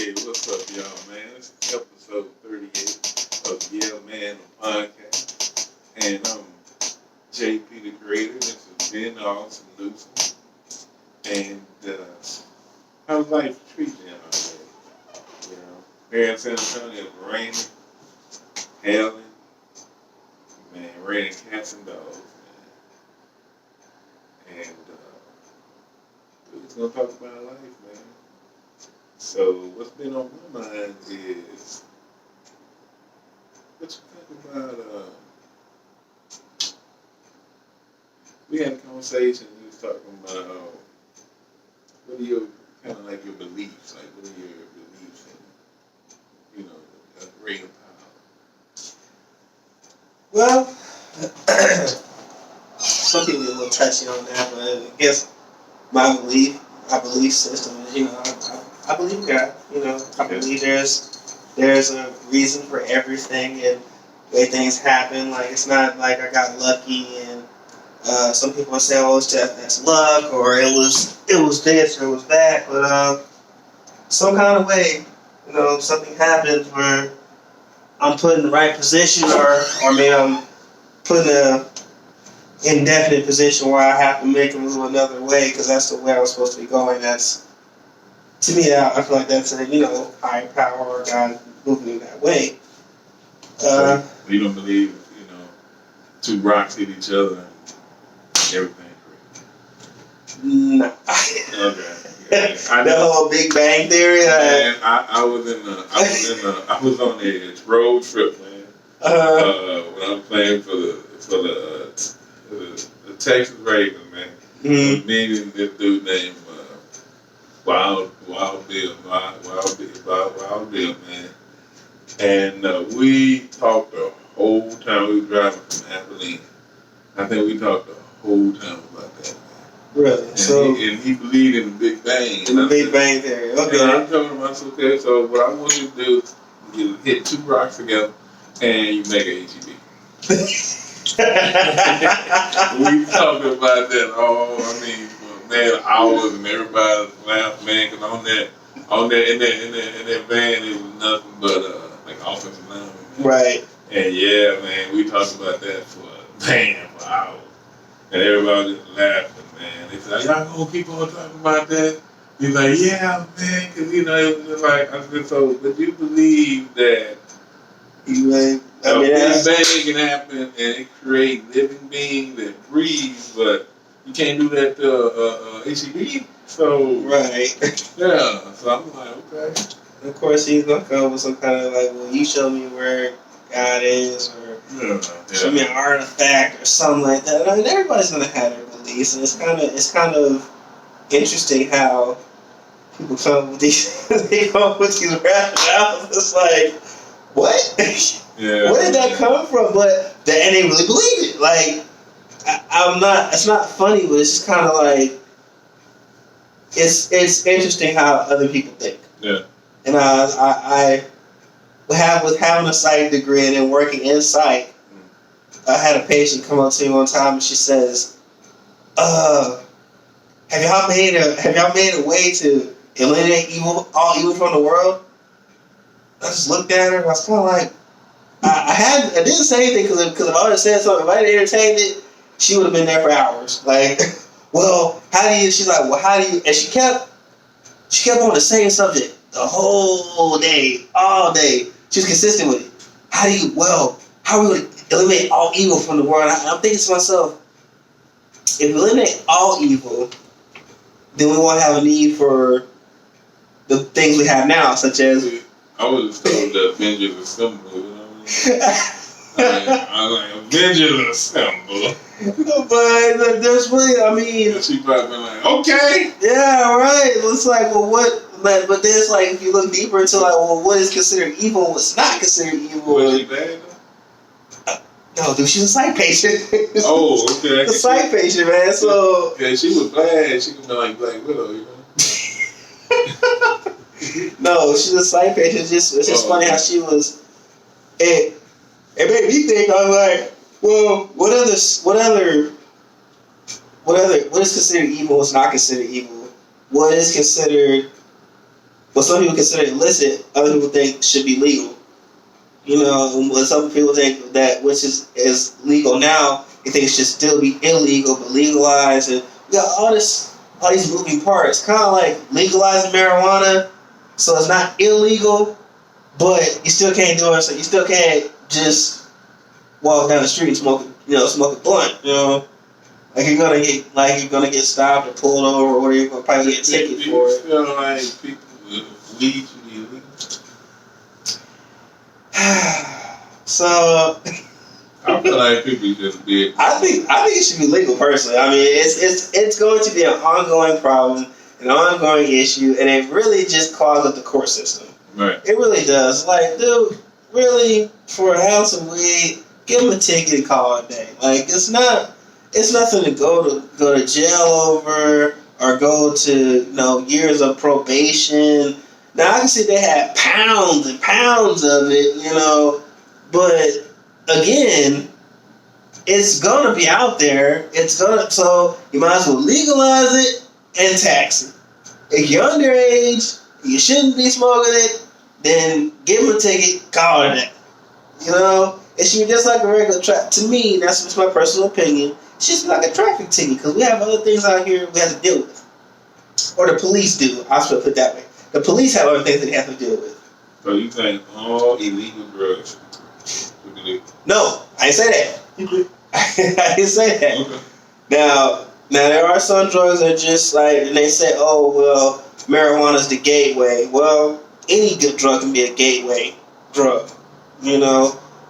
Hey, what's up, y'all, man? This is episode 38 of Yeah Man the Podcast. And I'm JP the Creator. This is Ben Austin Newsom. And how's life treating you already? You know, here in San Antonio, it's raining, hailing, man, raining cats and dogs, man. And we're just going to talk about life, man. So what's been on my mind is what you think about we had a conversation, we was talking about what are your kind of like your beliefs, like what are your beliefs in, you know, the greater power. Well, some people get a little touchy on that, but I guess my belief system is, you know, I believe in God. You know, I believe there's a reason for everything and the way things happen. Like, it's not like I got lucky and some people say, oh, it's just that's luck, or it was this or it was that. But some kind of way, you know, something happens where I'm put in the right position, or maybe I'm put in a indefinite position where I have to make a move another way because that's the way I was supposed to be going. That's, to me, I feel like that's a, you know, higher power or God moving in that way. You don't believe, you know, two rocks hit each other and everything correct? No. Okay. The whole Big Bang Theory. Man, I was on a road trip, man. When I was playing for the Texas Ravens, man. Mm-hmm. Me and this dude named Wild Bill, man. And we talked the whole time we were driving from Abilene. I think we talked the whole time about that, man. Really? And he believed in the Big Bang. In the Big Bang Theory, okay. And I told him, I said, okay, so what I want you to do is you hit two rocks together and you make an HEB. We talked about that, man, hours, and everybody laughed, man, because in that van, it was nothing but like offensive line. Right. And yeah, man, we talked about that for hours. And everybody just laughing, man. They said, y'all gonna keep on talking about that? He's like, yeah, man, because, you know, it was just like, I said, so, but you believe that Big Bang can happen and it create living beings that breathe, but you can't do that to HEB. So, right. Yeah, so I'm like, okay. And of course, he's gonna come with some kind of like, well, you show me where God is, or show me an artifact or something like that. I mean, everybody's gonna have their beliefs, and it's kind of interesting how people come with these rationales. It's like, what? Yeah. Where did that come from? But and they really believe it. Like, I'm not. It's not funny, but it's just kind of like it's interesting how other people think. Yeah. And I with having a psych degree and then working in psych, I had a patient come up to me one time and she says, have y'all made a way to eliminate all evil from the world? I just looked at her and I was kind of like, I didn't say anything because if I would have said something, if I had entertained it, she would have been there for hours. Like, well, how do you? She's like, well, how do you? And she kept on the same subject the whole day, all day. She was consistent with it. How are we going to eliminate all evil from the world? I'm thinking to myself, if we eliminate all evil, then we won't have a need for the things we have now, such as. I was told that Avengers is symbol, you know what I was like, Avengers is a symbol. But there's really, And she probably been like, okay. Yeah, right. It's like, well, what? But then it's like, if you look deeper into like, well, what is considered evil and what's not considered evil? Was she bad though? No, dude, she's a psych patient. Oh, okay. A psych patient, man. So yeah, she was bad. She could be like Black Widow, you know. No, she's a psych patient. It's just funny how she was. It made me think. I was like, well, what is considered evil? What's not considered evil? What is considered what some people consider illicit, other people think should be legal. You know, and what some people think that which is legal now, they think it should still be illegal, but legalized. And we got all these moving parts. Kind of like legalizing marijuana, so it's not illegal, but you still can't do it. So you still can't just walk down the street smoking a blunt. You know, like you're gonna get stopped or pulled over, or you're gonna probably get a ticket for it. Do you feel like people weed should be illegal? So I feel like people just be. I think it should be legal personally. I mean, it's going to be an ongoing problem, an ongoing issue, and it really just clogs up the court system. Right. It really does. Like, dude, really, for an ounce of weed, give them a ticket and call it a day. Like, it's nothing to go to jail over or go to years of probation. Now I can see they had pounds and pounds of it, but again, it's gonna be out there. So you might as well legalize it and tax it. If you're underage, you shouldn't be smoking it. Then give them a ticket, call it that. It should be just like a regular traffic. To me, that's just my personal opinion. It should be like a traffic ticket because we have other things out here we have to deal with, or the police do. I'll put it that way. The police have other things that they have to deal with. So you think all illegal drugs should be legal? No, I didn't say that. I didn't say that. Okay. Now there are some drugs that are just like, and they say, oh, well, marijuana's the gateway. Well, any good drug can be a gateway drug.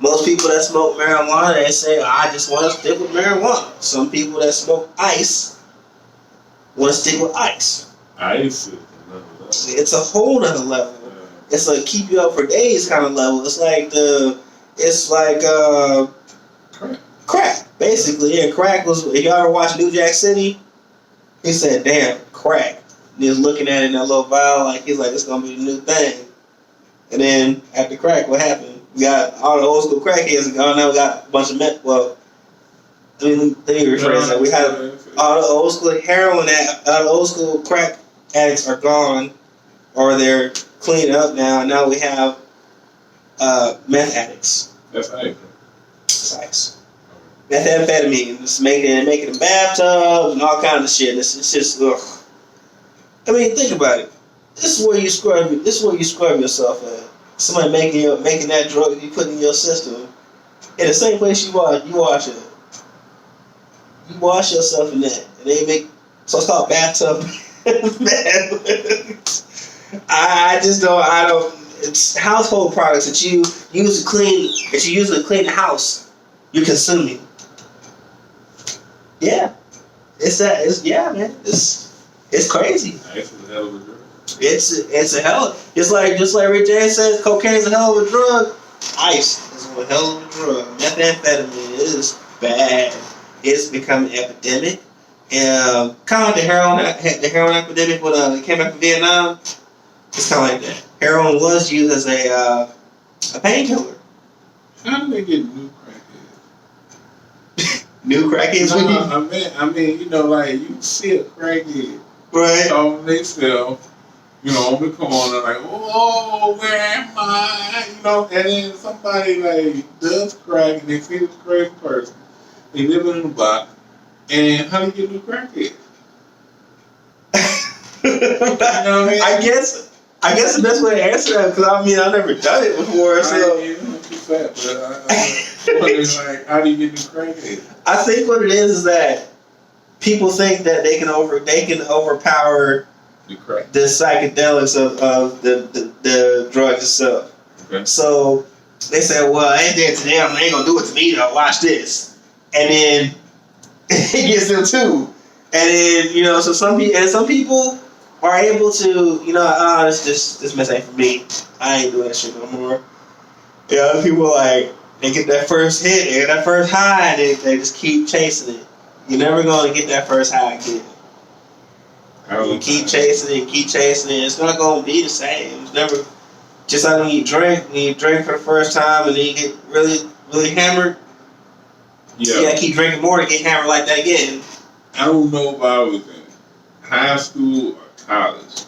Most people that smoke marijuana, they say, I just want to stick with marijuana. Some people that smoke ice want to stick with ice. Ice is another level. It's a whole nother level. Yeah. It's a keep you up for days kind of level. It's like crack, basically. Yeah, crack was. If y'all ever watched New Jack City, he said, "Damn, crack." And he was looking at it in that little vial, he's like, "It's gonna be the new thing." And then after crack, what happened? We got all the old school crackheads gone. Now we got a bunch of let me rephrase that. We have all the old school heroin, all the old school crack addicts are gone, or they're cleaning up now. And now we have meth addicts. That's ice. It's ice. Methamphetamine. Just making it in bathtubs and all kinds of shit. It's just ugh. I mean, think about it. This is where you scrub yourself at. Somebody making that drug you put in your system. In the same place you wash it. You wash yourself in that. And they make, so it's called bathtub. I don't, it's household products that you use to clean the house you're consuming. Yeah. Man. It's crazy. Ice is a hell of a drug. It's a hell. Just like Rick James says, cocaine's a hell of a drug. Ice is a hell of a drug. Methamphetamine is bad. It's become an epidemic. Kind of like the heroin epidemic when it came back from Vietnam. It's kind of like that. Heroin was used as a painkiller. How do they get new crackheads? New crackheads? I mean, you see a crackhead. Right. On themselves, on the corner, like, oh, where am I? And then somebody, does crack, and they see this crazy person. They live in the block, and how do you get new crackheads? I guess the best way to answer that, because I've never done it before, so. How do you get new crackheads? I think what it is that people think that they can overpower the psychedelics of the drug itself. Okay. So they say, well, I ain't dead to them, they ain't gonna do it to me though, watch this. And then it gets them too. And then, so some people are able to, this mess ain't for me. I ain't doing that shit no more. Other people they get that first hit, they get that first high, and they just keep chasing it. You're never going to get that first high again. You keep chasing it, it's not going to be the same. It's never, just like when you drink for the first time and then you get really, really hammered. Yeah. You got to keep drinking more to get hammered like that again. I don't know if I was in high school or college,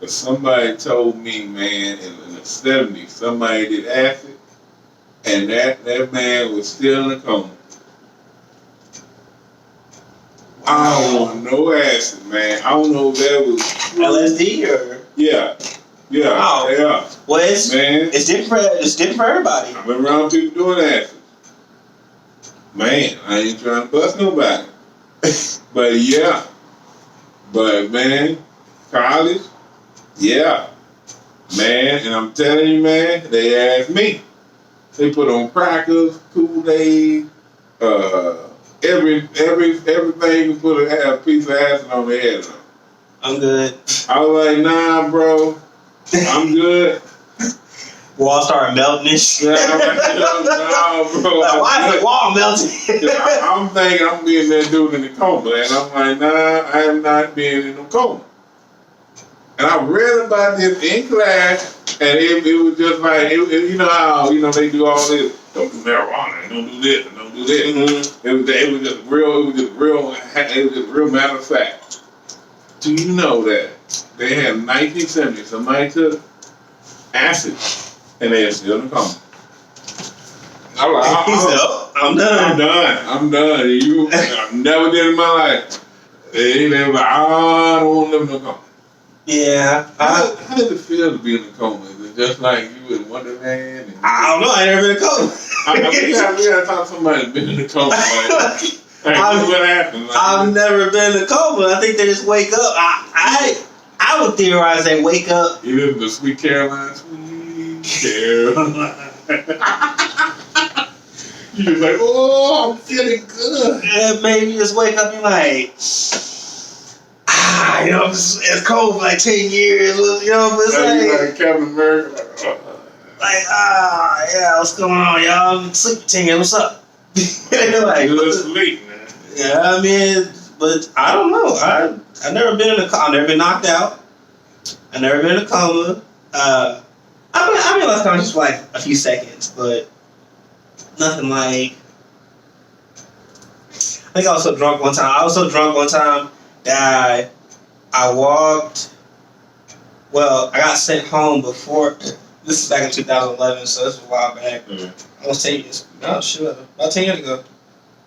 But somebody told me, man, in the 70s, somebody did acid, and that man was still in a coma. I don't want no acid, man. I don't know if that was LSD or yeah. Wow. Yeah. Well, it's different. It's different for everybody. I've been around people doing acid. Man, I ain't trying to bust nobody. But yeah. But man, college, yeah. Man, and I'm telling you, man, they asked me. They put on crackers, Kool-Aid, everything you put a piece of acid on their head on. I'm good. I was like, nah, bro, I'm good. Wall started melting and shit. No, bro. Like, why is the wall melting? I'm thinking I'm being that dude in the coma, and I'm like, nah, I am not being in the coma. And I read about this in class, and it was just like, you know how they do all this. Don't do marijuana, and don't do this, and don't do this. Mm-hmm. It was just real matter of fact. Do you know that they had 1970? Somebody took acid, and they are still in the coma. I'm done. I'm done. I've never did in my life. They were like, I don't want to live in no coma. Yeah. How did it feel to be in a coma? Is it just like you in Wonderland? I don't know. I ain't never been in a coma. we gotta talk to somebody that's been in a coma. What happened? I've never been in a coma. I think they just wake up. I would theorize they wake up. You live in the Sweet Caroline, Sweet Caroline. You just like, oh, I'm feeling good. And maybe you just wake up and like, it's cold for like 10 years, but it's like Captain America, yeah, what's going on, y'all? I'm sleeping 10 years, what's up? Like, you're sleep, man. Yeah, I mean, but I don't know. I've never been in a coma. I've never been knocked out. I've never been in a coma. I've been lost conscious for like a few seconds, but nothing like. I think I was so drunk one time that I walked. Well, I got sent home before. This is back in 2011, so this was a while back. Mm-hmm. Almost 10 years. No, shit, about 10 years ago.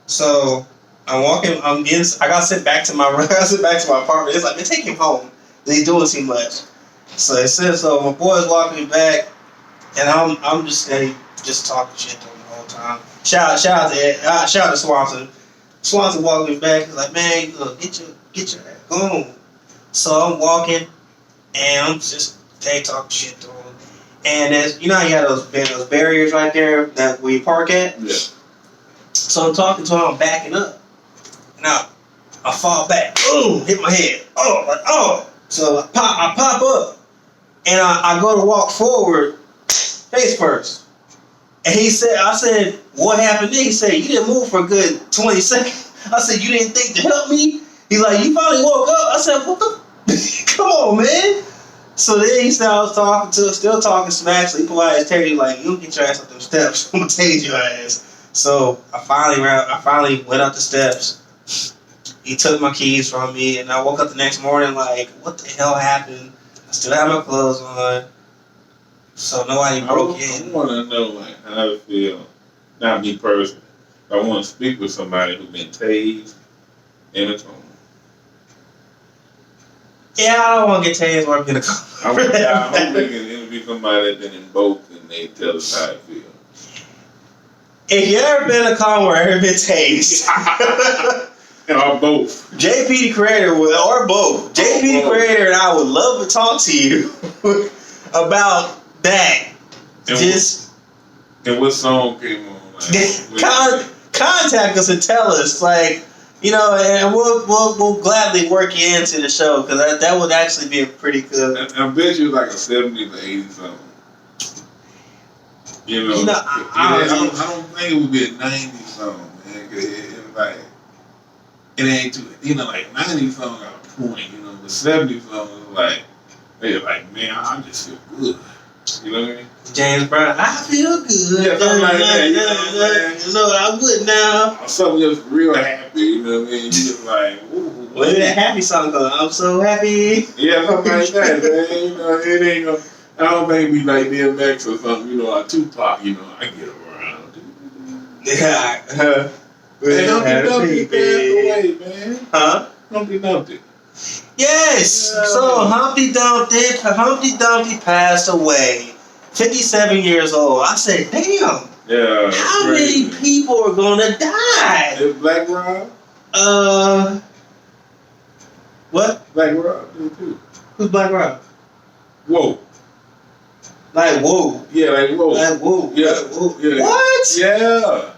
So I'm walking. I got sent back to my room. I got sent back to my apartment. It's like, man, take him home. He's doing too much. So it says so. My boy's walking me back, and I'm just steady, just talking shit to him the whole time. Shout out to Swanson. Swanson walking me back. He's like, man, look, get your ass home. So I'm walking, and I'm just talking shit to him. And as you know, how you have those barriers right there that where you park at. Yeah. So I'm talking to him. I'm backing up. Now I fall back. Boom! Hit my head. Oh! So I pop up, and I go to walk forward, face first. And I said, what happened then? He said, you didn't move for a good 20 seconds. I said, you didn't think to help me? He's like, you finally woke up. I said, what the? Come on, man. So then he started still talking smack. So he pulled out his tail. He's like, you don't get your ass up them steps. I'm gonna tase your ass. So I finally went up the steps. He took my keys from me, and I woke up the next morning like, what the hell happened? I still have my clothes on. So nobody broke in. I want to know like how it feel. Not me personally. I want to speak with somebody who's been tased in a coma. Yeah, I don't want to get tased or be in a coma. I'm hoping we can interview somebody that's been in both and they tell us how it feels. If you ever been in a coma or ever been tased, or both. JP the Creator or both. JP the Creator and I would love to talk to you about that. And what song came on? Like, contact us and tell us, like, and we'll gladly work you into the show because that would actually be a pretty good. I bet you like a 70s or 80s song. I don't think it would be a 90s song, man. It ain't too, like 90s song got a point, the 70s song is like, they're like, man, I just feel good. You know what I mean? James Brown, I feel good. Yeah, something like that. I would now. Something just real happy. You know what I mean? You just like, ooh. Well, that happy song goes, I'm so happy. Yeah, something like that, man. You know, it ain't gonna. I don't think we like DMX or something. You know, like Tupac. You know, I get around. Yeah. Hey, Humpty Dumpty passed away, man. Huh? Humpty Dumpty. Yes. Yeah. So Humpty Dumpty passed away. 57 years old. I said, damn. Yeah. How crazy. many people are gonna die? Is Black Rob? What? Black Rob did too. Who's Black Rob? Whoa. Like whoa. Yeah, like whoa. Like whoa. Yeah. Like, whoa. Yeah. What? Yeah.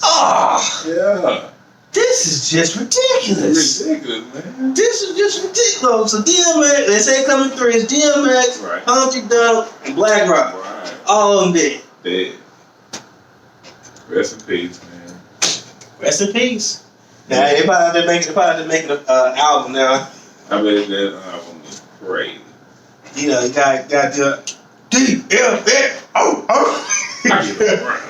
Oh, Yeah. this is just ridiculous. Ridiculous, man. This is just ridiculous. So DMX, they say coming three is DMX, Right. Humpty Dumpty, and Black Rob. Right. All of them dead. Dead. Rest in peace, man. Rest in peace. Now they probably making an album now. I bet that album is crazy. You know, you got to do it. DMX. I get around.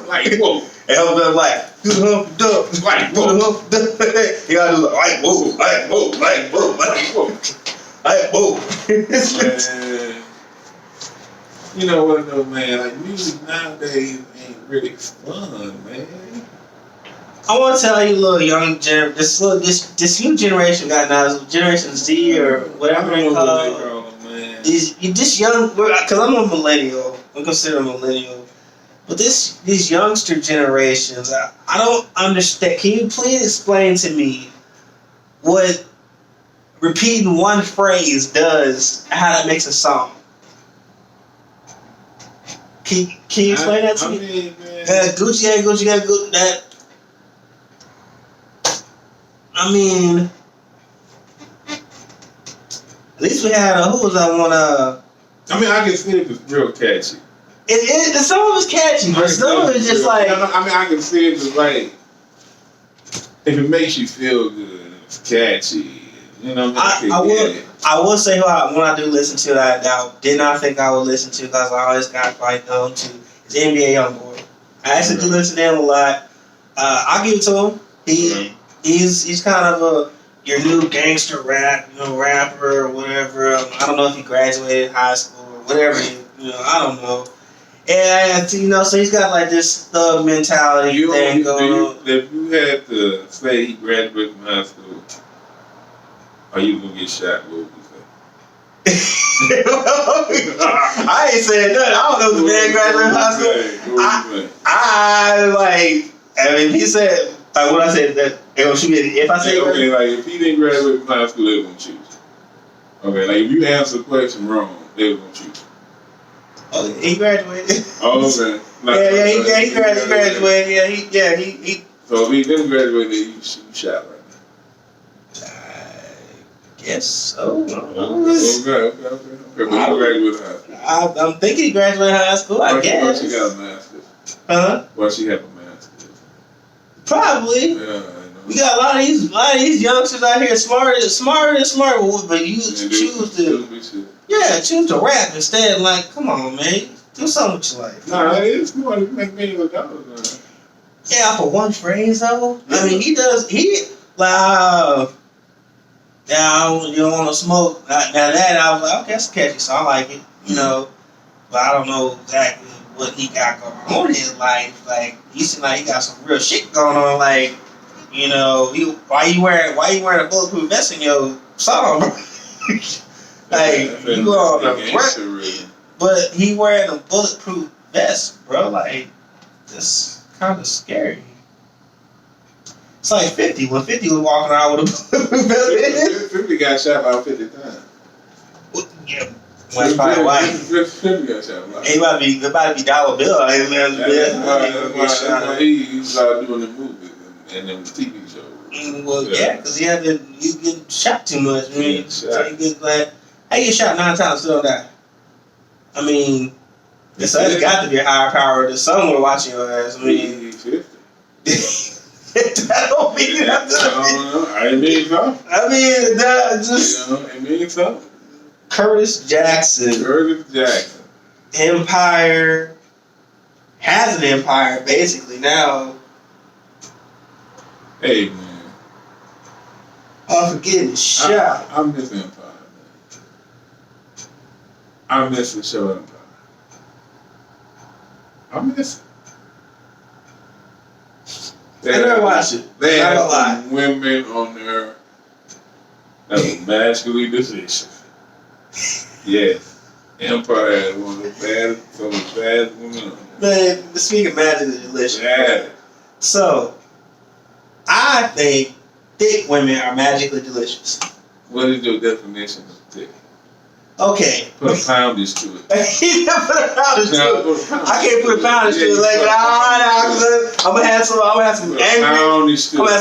Like whoa. And help them like, do the Humpty Dumpty. Like Do the whoa. Humpty Dumpty. You gotta do like whoa, like whoa, like whoa, like whoa, like whoa. Man. You know what though, man? Like music nowadays ain't really fun, man. I want to tell you, little young this new generation got now, Generation Z or whatever they call it. Man. This young, because I'm a millennial, I'm considered a millennial, but these youngster generations, I don't understand. Can you please explain to me what repeating one phrase does, how that makes a song? Can you explain that to me? Mean, man. Gucci got Gucci that. I mean, at least we had who was that one? I mean, I can see it was real catchy. Some of it's catchy, but some of it's just like. I mean, I can see it was like if it makes you feel good, it's catchy. You know what I mean? I will say when I do listen to that, I did not think I would listen to because I always got like to is NBA YoungBoy. I actually do listen to him a lot. I'll give it to him. He's kind of your new gangster rapper or whatever. I don't know if he graduated high school or whatever. I don't know. And so he's got like this thug mentality thing going on. If you had to say he graduated from high school, are you gonna get shot? What would you say? I ain't saying nothing. I don't know if the man graduated from high school. I mean, he said like what I said that they gonna shoot me if I say okay, like if he didn't graduate from high school, they were gonna shoot you. Okay, like if you answer the question wrong, they were gonna shoot you. Oh, he graduated. Oh, okay. He graduated. He. So if he didn't graduate, then you shot right I guess so. Okay. But he graduated high school. I'm thinking he graduated high school. I guess. Why she got a master's? Huh? Why she have a master's? Probably. Yeah, I know. We got a lot of these youngsters out here smarter, but you choose to rap instead. Like, come on, man, do something with your life. Nah, it's more to make millions of dollars. Yeah, for one phrase though. I mean, he does. You don't want to smoke. Now that I was like, okay, that's a catchy song. I like it, but I don't know exactly what he got going on in his life. Like, he seems like he got some real shit going on. Like. Why you wearing a bulletproof vest in your song? You on the front, but he wearing a bulletproof vest, bro. Like, that's kind of scary. It's like 50. When 50 was walking around with a bulletproof vest. 50 got shot about 50 times. Yeah, that's probably why. 50 got shot about. He about to be dollar bill. That's why he started doing the movies and them TV shows. Well, yeah, because you get shot too much. I mean, so you get shot 9 times, still don't die. I mean, that's got to be a higher power than someone watching your ass. I mean, 50. That don't mean you have to. I don't know. I mean so. I mean, that just. It means so. Curtis Jackson. Empire has an empire basically now. Hey, man. I'm forgetting shot. I miss Empire, man. I miss the show Empire. I miss it. I never watched it. They Not had gonna lie. some women on there that was magically delicious. Yes. Empire had one of the baddest, some of the baddest women on there. Man, speaking of magically delicious. Yeah. So, I think thick women are magically delicious. What is your definition of thick? Okay. Put a poundage to it. You can't put a poundage to it. I can't put a poundage to it. Like, I'm gonna have some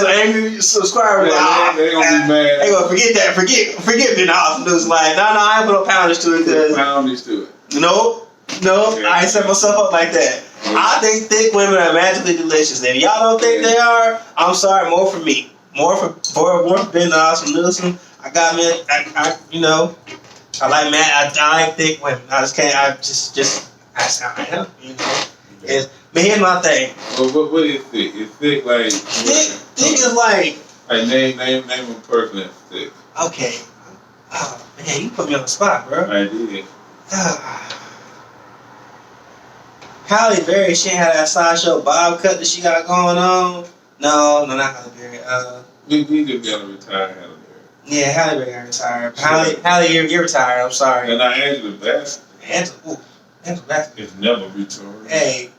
angry subscribers. They gonna be mad. They gonna forget that. Forget me now. News like, no, I ain't put a poundage to it because Poundage to it. No, I ain't set myself up like that. I think thick women are magically delicious. And if y'all don't think they are, I'm sorry. More for me. More for Ben Awesome Newsom. I got me. I like I like thick women. I just can't. That's how I am. You know. But here's my thing. Well, what is thick? Is thick like thick is like. Like name a person that's thick. Okay. Oh man, you put me on the spot, bro. I did. Halle Berry, she had that sideshow bob cut that she got going on. No, not Halle Berry. We just gotta retire Halle Berry. Yeah, Halle Berry got retired. Halle, you're retired. I'm sorry. And Angela Bassett. Angela Bassett is never returned. Hey,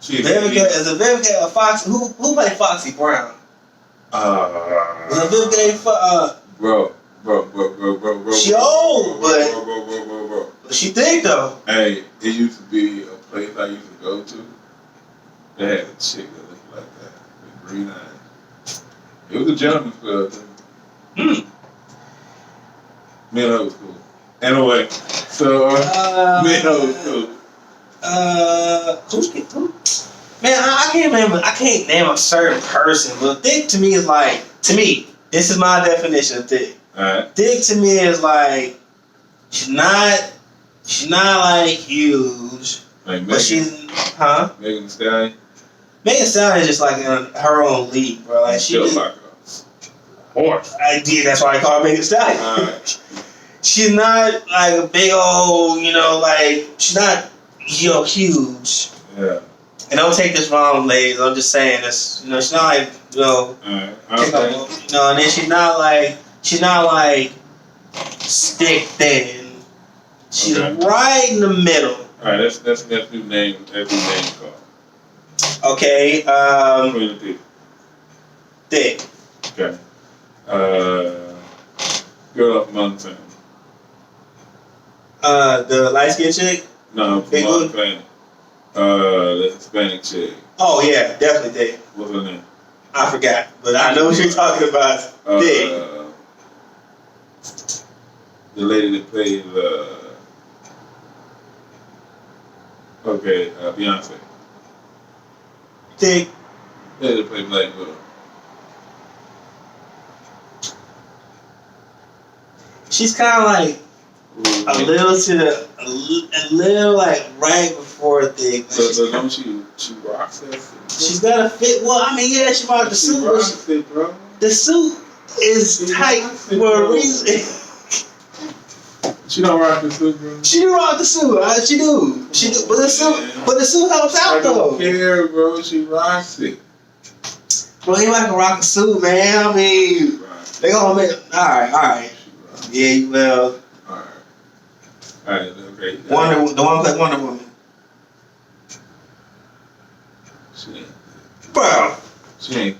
Vivica Foxy? Who played Foxy Brown? Was it Vivica? Bro. She old, but she thick though. Hey, it used to be a place I used to go to. They had a chick that looked like that with green eyes. It was a gentleman's club too. Mid was cool. Anyway, so mid was cool. Who? Man, I can't remember. I can't name a certain person, but thick to me is like, this is my definition of thick. Alright. Thick to me is like, she's not like huge, like but she's, Megan Thee Stallion. Megan Thee Stallion is just like in her own league, bro. Like she like a horse. I did. That's why I call her Megan Thee Stallion. Alright. She's not like a big old, like she's not, huge. Yeah. And don't take this wrong, ladies. I'm just saying this. She's not like, Alright. Okay. And then she's not like stick thin. She's right in the middle. Alright, that's new name. That's new name called. Okay. Thick. Okay. Girl up among family. The light skinned chick? No, from Modern Family. The Hispanic chick. Oh yeah, definitely thick. What's her name? I forgot, but I know what you're talking about. Thick. The lady that played Beyonce. Thick. The lady that played Black Widow. She's kind of like a little like right before thick. So don't she rocks that? She's got a fit. Well, I mean, yeah, she bought the suit. Rocks it, bro. The suit is tight for a reason. She don't rock the suit, bro. She do rock the suit. She do. But the suit helps out though. I don't care, bro. She rocks it. Bro, anybody can rock a suit, man. I mean, they gonna make. All right. Yeah, well. Alright, okay. The one who played Wonder Woman. She ain't. Bro. She ain't.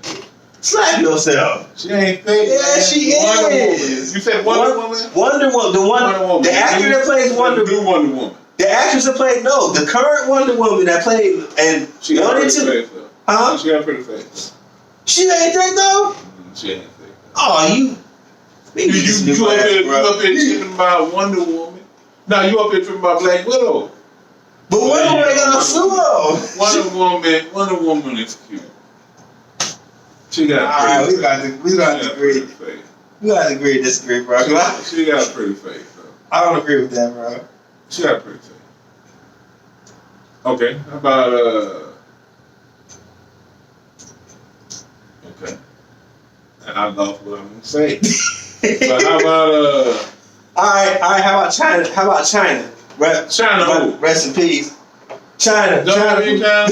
Slap yourself. She ain't fake. Yeah, she is. You said Wonder Woman? Wonder Woman. The actor that plays Wonder Woman. The actress that played the current Wonder Woman that played and she got a pretty face though. Huh? She got a pretty face. She ain't thick though. She ain't thick. Oh, you. You up here tripping about Wonder Woman. No, you up here tripping about Black Widow. But Wonder Woman got a suit on. Wonder Woman is cute. She got. Alright, we got to agree. We got to agree to disagree, bro. She got a pretty face though. I don't agree with that, bro. She got a pretty face. Okay, how about okay. And I lost what I'm gonna say. But how about All right. How about China? China who? Rest in peace. China. Don't China. be China.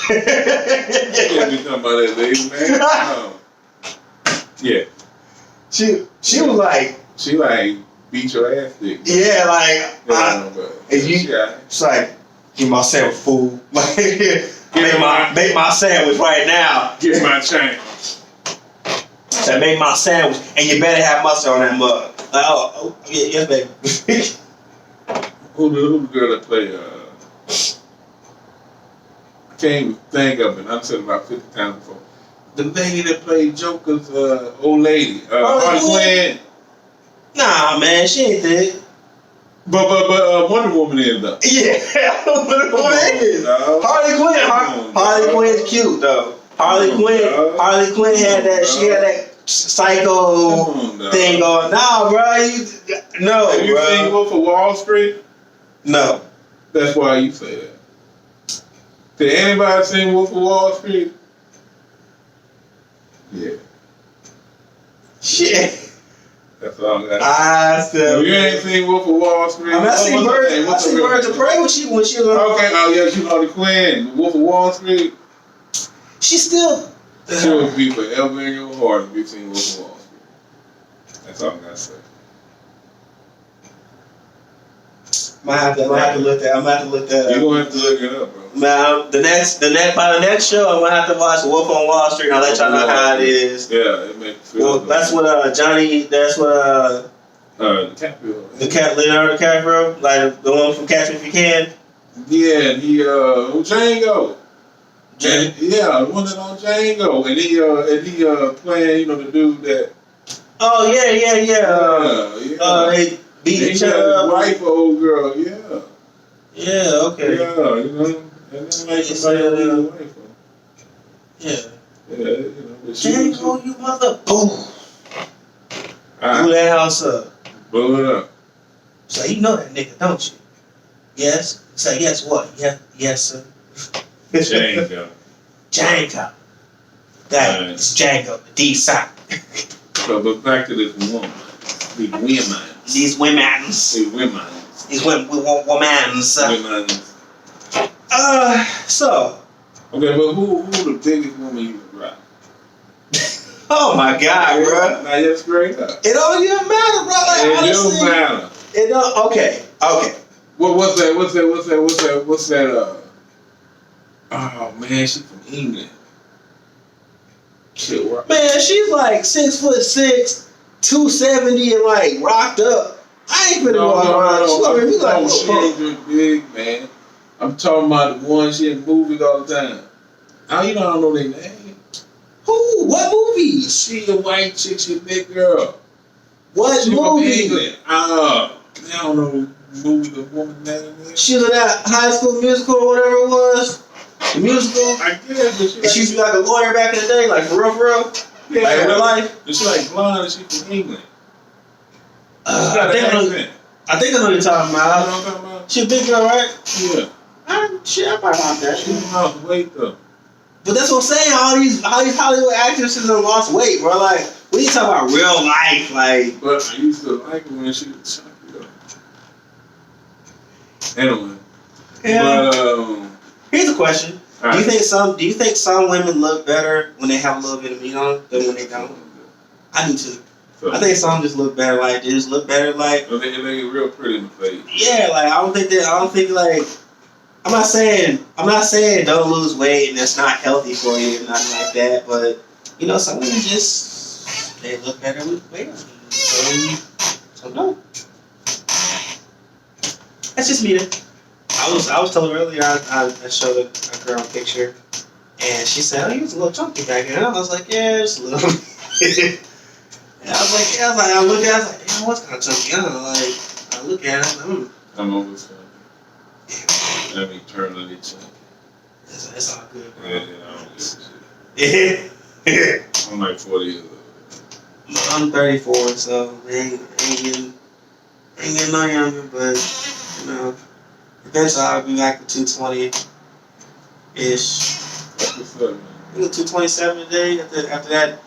You can't be talking about that lady, man. Yeah. She was like. She like beat your ass, dick. Yeah, like. And you. Yeah. It's like, give my sandwich, fool. Like, make my sandwich right now. Get my change. So make my sandwich, and you better have mustard on that mug. Like, oh yeah, yes, baby. Who the girl that play? I can't even think of it. I've said it about 50 times before. The lady that played Joker's old lady, Harley Quinn. Nah, man, she ain't dead. But Wonder Woman is though. Yeah, Wonder Woman is. Harley Quinn's cute though. Harley Quinn had that. She had that psycho thing going. Nah, bro. Have you seen Wolf of Wall Street? No. That's why you say that. Did anybody seen Wolf of Wall Street? Yeah. Shit. That's all I got. You ain't seen Wolf of Wall Street? I seen Birds of Prey when she was okay, she Harley Quinn. Wolf of Wall Street. She still. She will be forever in your heart if you've seen Wolf of Wall Street. That's all I gotta say. I'm gonna have to look that up. You're gonna have to look it up, bro. Man, by the next show, I'm gonna have to watch Wolf on Wall Street and I'll let y'all know how it is. Yeah, it makes me feel well, that's what Johnny. That's what DiCaprio. Leonardo DiCaprio, like the one from Catch Me If You Can. Yeah, and he Django. Yeah, the one that on Django, and he playing, the dude that. Oh yeah. They beat each other up. Wife, old girl, yeah. Yeah, okay. Yeah, and then like somebody else wife. Yeah. Django, you mother. Boom. Blew that house up. Blow it up. So you know that nigga, don't you? Yes. So yes, what? Yes, sir. Django. It's Django, the D side. So, but back to this woman. These women. So. Okay, but who the biggest woman you would rock? Oh my God, bro. Now just straight up. It don't even matter, bro. Like, it honestly, don't matter. It don't. Okay. What's that? Oh man, she's from England. Shit, what? Man, she's like 6'6", 270, and like rocked up. I ain't finna walk around. She ain't big, man. I'm talking about the one she in movies all the time. Now you don't know their name. Who? What movies? She a white chick, she a big girl. What she movie? From England. I don't know the movie the woman's name is. She was in that High School Musical or whatever it was. The musical. I guess, but she used to be like a lawyer back in the day, like for real. Yeah, like in real life. And she like blonde and she from England. I think I know you're talking about. You know what I'm talking about? She a big girl, right? Yeah. I probably not that. She lost weight though. But that's what I'm saying. All these Hollywood actresses have lost weight, bro. Like, we talk about real life, like. But I used to like her when she was chunky though. Anyway. Yeah. But here's a question. Right. Do you think some women look better when they have a little bit of meat on them than when they don't? I do too. So, I think some just look better like they just look better like. They get real pretty in the face. Yeah, like I don't think like. I'm not saying don't lose weight and that's not healthy for you, nothing like that. But some women just they look better with weight on them. So no. That's just me. I was telling her earlier. I showed a girl a picture, and she said, "Oh, you was a little chunky back then." I was like, "Yeah, just a little." And I was like, I look at it, I was like, "Damn, what's kind of chunky?" I look at it, I'm always chunky. Let me turn on it chunky. It's all good, bro. Yeah, I don't give a shit. I'm like 40 years old. I'm 34, so ain't getting no younger, but eventually I'll be back to 220-ish. That's what's up, man. 227 a day after that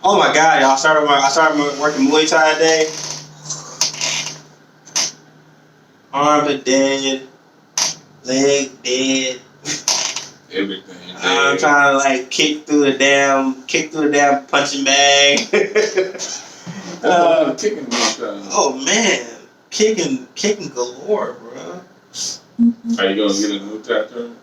Oh my God, y'all! I started working Muay Thai today. Arm are dead, leg dead. Everything. I'm trying to like kick through the damn punching bag. Kicking oh man, kicking galore, bro. Are you gonna get a new tattoo?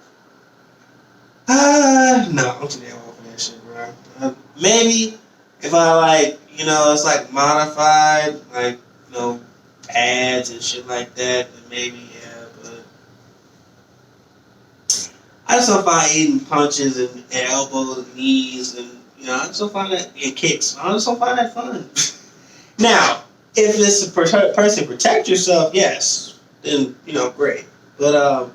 No, I'm too damn old for that shit, bro. Maybe if I like, it's like modified, like pads and shit like that, then maybe yeah. But I just don't find eating punches and elbows and knees and I just don't find that and kicks. I just don't find that fun. Now, if it's a person protect yourself, yes, then great. But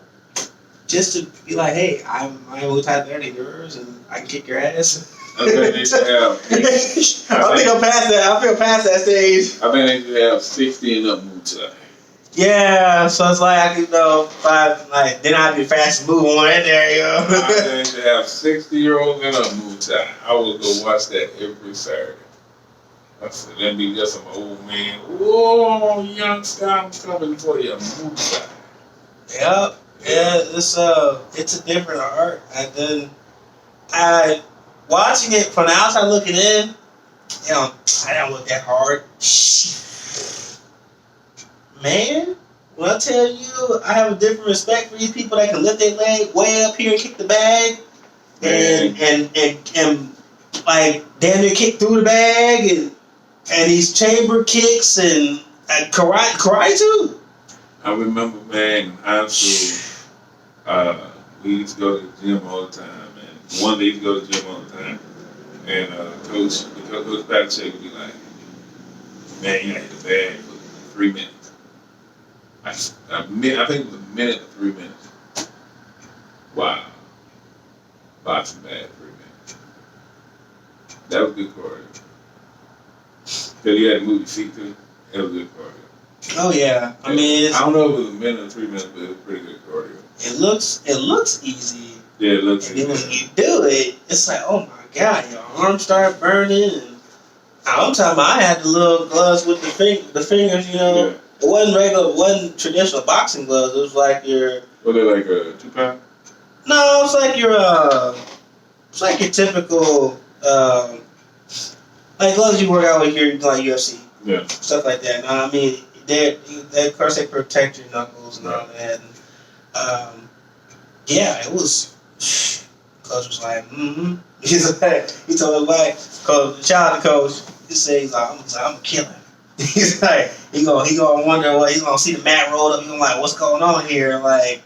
just to be like, hey, I'm my own type better than yours, and I can kick your ass. I think they should have. I think I'm past that. I feel past that stage. I think they should have 60 and up Muay Thai. Yeah, so it's like I can then I'd be fast to move on in there, I think they should have 60-year-olds and up Muay Thai. I would go watch that every Saturday. I said, that'd be just some old man. Whoa, youngster, I'm coming for you, Muay Thai. Yep. Yeah, it's a different art, and then watching it from the outside looking in, I don't look that hard. Man, when I tell you, I have a different respect for these people that can lift their leg way up here and kick the bag, and like damn near kick through the bag, and these chamber kicks and karate too. I remember, man, in high school, we used to go to the gym all the time, man. One day we used to go to the gym all the time, and Coach Patrick would be like, man, you gotta hit the bag for 3 minutes. I think it was a minute or 3 minutes. Wow. Boxing bag, 3 minutes. That was good cardio. Because you had to move your feet too. That was good cardio. Oh yeah, I mean, I don't know if it was a minute or 3 minutes, but it was pretty good cardio. It looks easy. Yeah, it looks easy. And then when you do it, it's like, oh my God, your arms start burning. And I'm talking about I had the little gloves with the fingers, Yeah. It wasn't traditional boxing gloves. It was like your. Were they like a 2 pound? No, it's like your typical like gloves you work out with your like UFC. Yeah. Stuff like that. No, I mean, they of course they protect your knuckles and all that. And, yeah, it was. Coach was like, He's like, he told me like, the child coach. He said, he's like, I'm gonna kill him. He's like, he gonna wonder what he's gonna see the mat rolled up. He's gonna like, what's going on here? Like,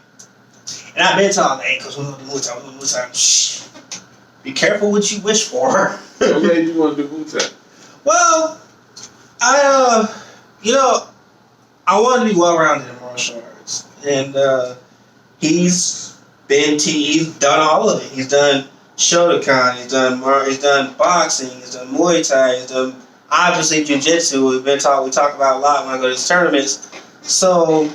and I've been telling him, hey, coach, we're gonna do Muay Thai. Shh. Be careful what you wish for. What made you want to do Muay Thai? Well, I want to be well-rounded in martial arts, and he's done all of it. He's done Shotokan, he's done boxing, he's done Muay Thai, he's done obviously jiu-jitsu. We talk about a lot when I go to these tournaments. So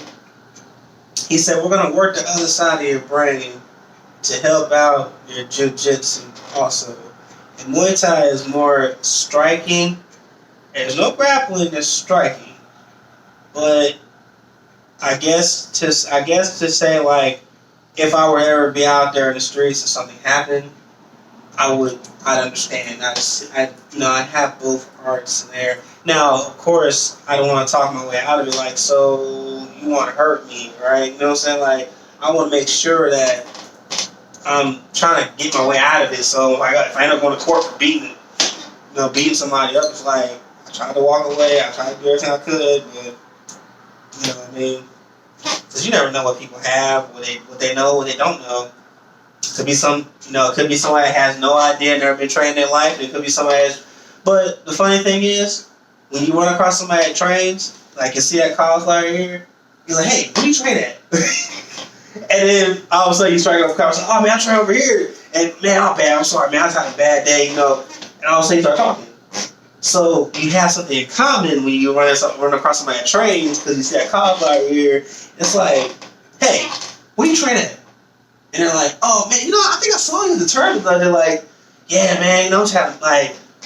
he said we're gonna work the other side of your brain to help out your jiu-jitsu also. And Muay Thai is more striking. There's no grappling, there's striking. But I guess to say like, if I were ever be out there in the streets and something happened, I'd understand. I'd have both parts in there. Now, of course, I don't want to talk my way out of it. Like, so you want to hurt me, right? You know what I'm saying? Like, I want to make sure that I'm trying to get my way out of it. So if I end up going to court for beating somebody up, it's like I tried to walk away. I tried to do everything I could, but you know what I mean? Because you never know what people have, what they know, what they don't know. Could be somebody that has no idea, never been trained in their life. It could be somebody but the funny thing is, when you run across somebody that trains, like you see that cauliflower here, you're like, hey, where do you train at? And then all of a sudden you strike up a conversation, oh man, I train over here. And man, I'm sorry, man, I was having a bad day, And all of a sudden you start talking. So you have something in common when you run across somebody that trains, because you see that cauliflower here. It's like, hey, where do you train at? And they're like, oh man, I think I saw you in the tournament. They're like, yeah, man, I'm just having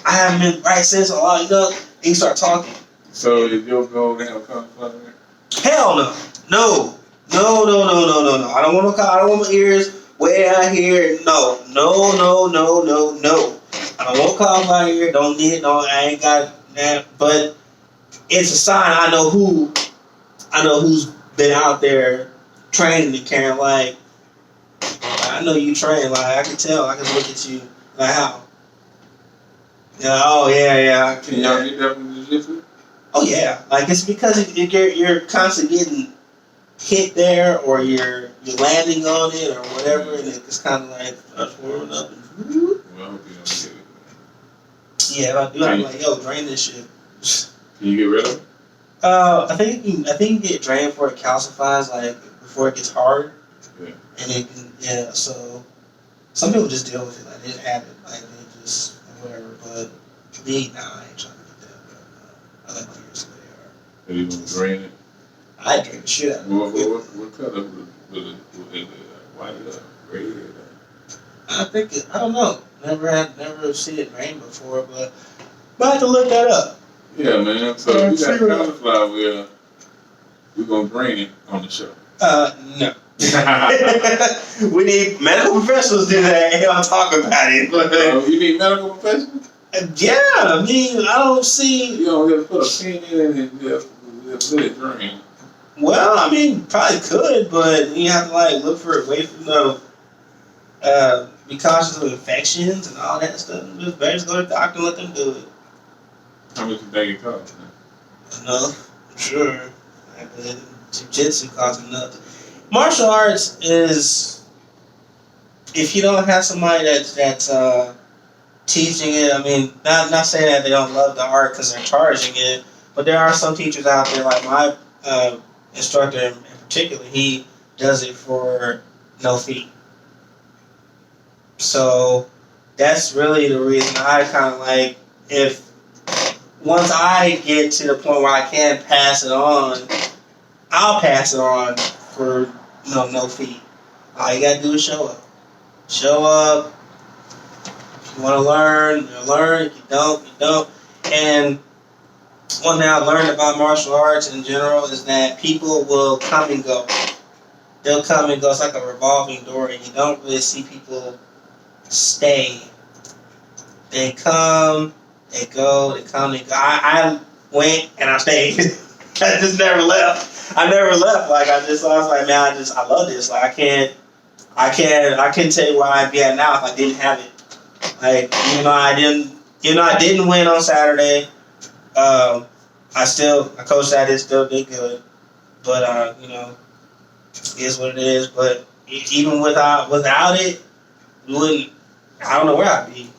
I haven't been right since a lot, and you start talking. So is your goal to have content? Hell no. No. No, no, no, no, no, no. I don't want I don't want my ears way out here. No. No, no, no, no, no. I don't want calls out here. Don't need it. No, I ain't got that. But it's a sign I know who's been out there training and carrying, like, I know you train, like, I can tell, I can look at you, like, how? Yeah, oh, yeah. Can y'all get that from jiu-jitsu? Oh, yeah. Like, it's because you're constantly getting hit there, or you're landing on it, or whatever, and it's kind of like, starts warming up. Well, I hope you don't get it. Yeah, if I do, I'm like, yo, drain this shit. Can you get rid of it? I think you get drained before it calcifies, like, before it gets hard. Yeah. And it can, so some people just deal with it, like, they just have it, like, they just, whatever, but me, nah, I ain't trying to get that, but I like my ears the way they are. Are you going to drain it? I drain the shit out of it. What color was it? White or gray? I don't know, never seen it drain before, but I have to look that up. Yeah, man, so you got cauliflower, we're going to drain it on the show. No. We need medical professionals to do that and I'll talk about it. You need medical professionals? Yeah, I mean, I don't see. You don't have to put a pin in it and just let it drain. Well, I mean, probably could, but you have to, like, look for it, wait for be cautious of infections and all that stuff. Just better just go to the doctor and let them do it. How much you think it costs? Enough, I'm sure. Jiu-jitsu costs enough. Martial arts is, if you don't have somebody that's teaching it. I mean, not saying that they don't love the art because they're charging it, but there are some teachers out there, like my instructor in particular. He does it for no fee. So that's really the reason I kind of like, if once I get to the point where I can pass it on, I'll pass it on for no fee. All you gotta do is show up. Show up. If you want to learn, you learn. If you don't, you don't. And one thing I learned about martial arts in general is that people will come and go. They'll come and go. It's like a revolving door, and you don't really see people stay. They come, they go, they come, they go. I went and I stayed. I just never left. I never left. Like I was like, man, I love this. Like I can't tell you where I'd be at now if I didn't have it. Like I didn't win on Saturday. I coached at it, still did good. But it is what it is. But even without it, I don't know where I'd be.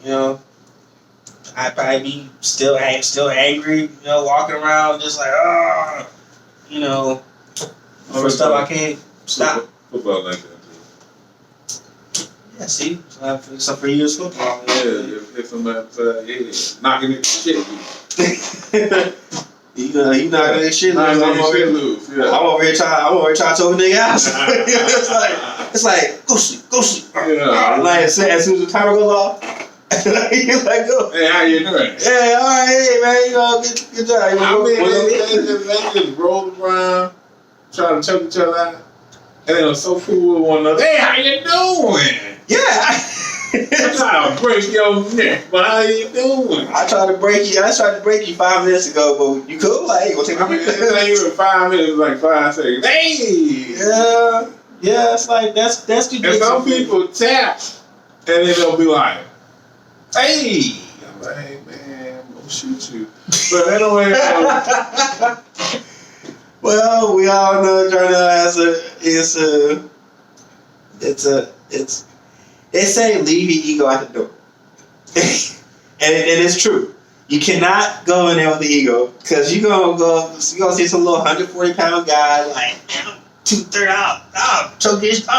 I'd probably be still angry. Walking around just like over stuff I can't stop. Football like that too. Yeah, see, so for you it's football. Yeah, if somebody upside the head, knocking it shit loose. You knocking that shit loose. Yeah. I'm over here trying to talk a nigga out. it's like go sleep. Yeah. Like as soon as the timer goes off, you like go. Hey, how you doing? Hey, all right, hey man, good job. They just rolled around, trying to choke each other out, and they were so cool with one another. Hey, how you doing? Yeah. I'm trying to break your neck, but how you doing? I tried to break you 5 minutes ago, but you cool? Like, hey, we'll take my minute. It ain't even 5 minutes, it's like 5 seconds. Hey! Yeah, it's like, that's the And some people tap, and then they'll be like, hey! I'm like, hey, man, I'm gonna shoot you. But anyway, well, we all know they say leave your ego at the door. and it is true. You cannot go in there with the ego, because you're gonna see some little 140-pound guy like, man, I'm 230 out. I'll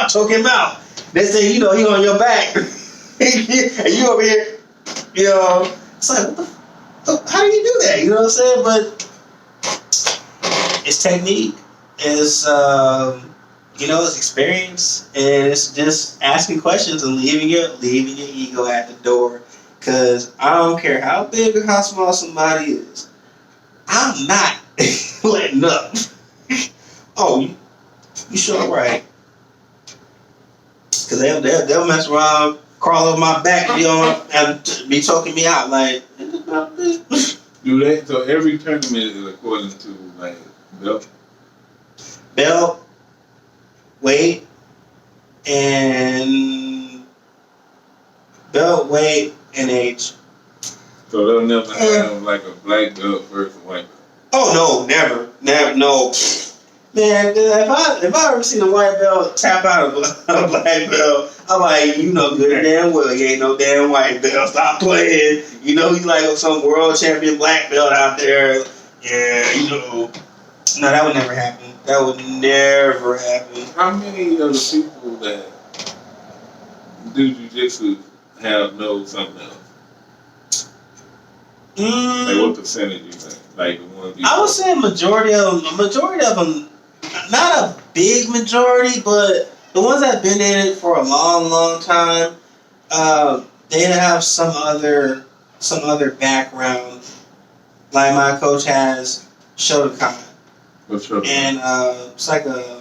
choke him out. Next thing you know, he on your back. And you over here, it's like, how do you do that? You know what I'm saying? But it's technique. It's it's experience, and it's just asking questions and leaving your ego at the door. Because I don't care how big or how small somebody is. I'm not letting up. Oh, you sure right. Because they'll mess around, crawl over my back, and be choking me out like. Do that? So every tournament is according to like belt, weight, and age. So they'll never have like a black belt versus white belt. Oh no, never, no. Man, if I ever seen a white belt tap out of a black belt, I'm like, you know good and damn well you ain't no damn white belt. Stop playing. You know you like some world champion black belt out there. Yeah, you know. No, that would never happen. That would never happen. How many of the people that do jiu-jitsu have know something else? Like what percentage you think? Like the ones I would say majority of them, not a big majority, but the ones that have been in it for a long, long time, they have some other background. Like my coach has Shotokan. What's Shotokan? And it's like a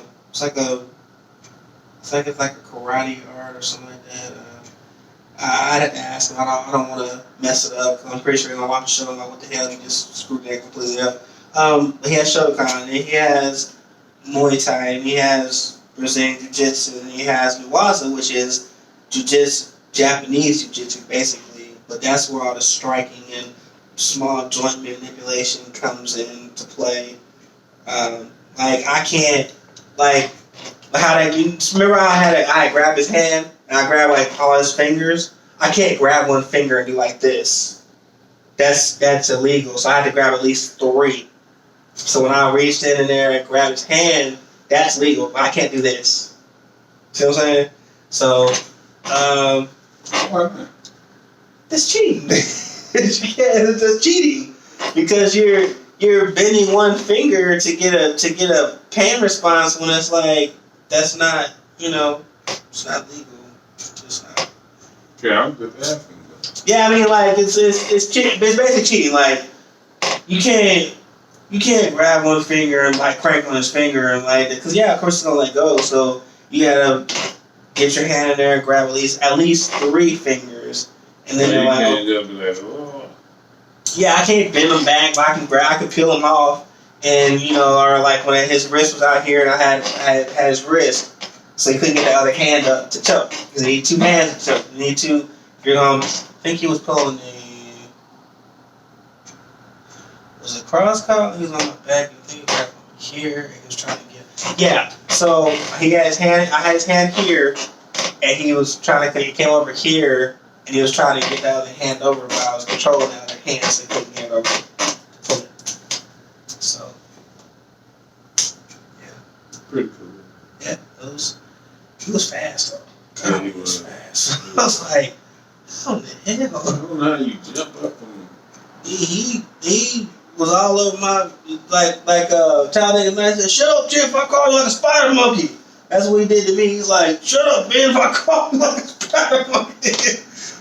karate art or something like that. I'd have to ask him. I don't want to mess it up because I'm pretty sure he's gonna watch the show and go, what the hell, he just screwed that completely up. He has Shotokan, and he has Muay Thai, and he has Brazilian Jiu-Jitsu, and he has Miwaza, which is Jiu-Jitsu, Japanese Jiu-Jitsu, basically. But that's where all the striking and small joint manipulation comes into play. Like I can't, like how that. You remember I grabbed his hand and I grabbed like all his fingers. I can't grab one finger and do like this. That's illegal. So I had to grab at least 3. So when I reached in there and grabbed his hand, that's legal. But I can't do this. See what I'm saying? So, it's cheating. It's cheating because you're bending one finger to get a pain response when it's like that's not, it's not legal. It's not. Yeah, I'm just asking. Yeah, I mean, like it's cheating. It's basically cheating. Like you can't grab one finger and like crank on his finger and like because of course it's gonna let go. So you gotta get your hand in there and grab at least 3 fingers, and then you're like, oh. Yeah, I can't bend them back, but I can peel them off, and or like when his wrist was out here and I had his wrist, so he couldn't get the other hand up to choke because you need 2 hands to choke. You need 2. You're gonna. I think he was pulling was it cross collar? He was on my back. I think he was from here. And he was trying to get. Yeah. So he had his hand. I had his hand here, and he was trying to. He came over here, and he was trying to get the other hand over, but I was controlling the other hand, so he couldn't get over. So, yeah. Pretty cool. Yeah, he was fast though. Yeah, he was fast. I was like, how the hell? I don't know how you jump up from. He was all over my like Talladega Nights said, shut up, Jeff, I call you like a spider monkey. That's what he did to me. He's like, shut up, Ben, if I call you like a spider monkey.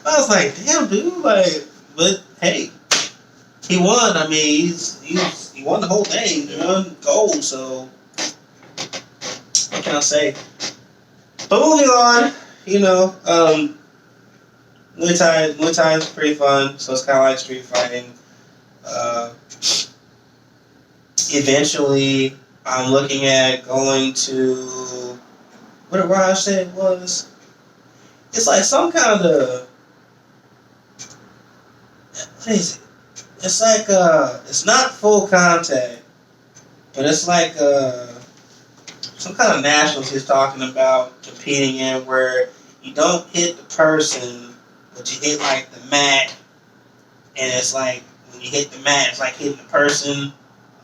I was like, damn, dude, like, but hey, he won. I mean, he won the whole thing. He won gold, so what can I say? But moving on, Muay Thai is pretty fun, so it's kind of like street fighting. Eventually, I'm looking at going to what Raj said it was. It's like some kind of what is it? It's like it's not full contact, but it's like some kind of nationals he's talking about competing in where you don't hit the person, but you hit like the mat, and it's like when you hit the mat, it's like hitting the person.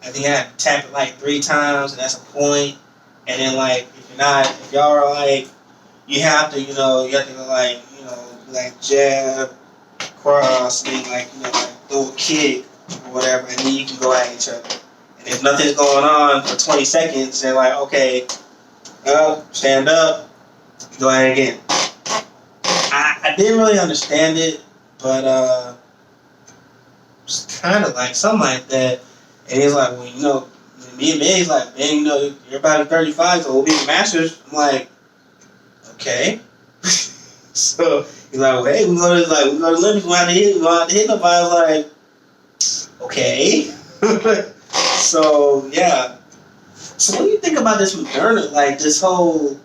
I think I have to tap it like 3 times, and that's a point. And then like if y'all are like, you have to go like jab, cross, and then like like throw a kick or whatever, and then you can go at each other. And if nothing's going on for 20 seconds, they're like, okay, up, stand up, go at it again. I didn't really understand it but it's kind of like something like that. And he's like, well, you know, me and Manny's like, man, you know, everybody 35, so we'll be masters. I'm like, okay. So he's like, well, hey, we go to Olympics, we have to hit nobody. I was like, okay. So yeah. So what do you think about this Moderna, like this whole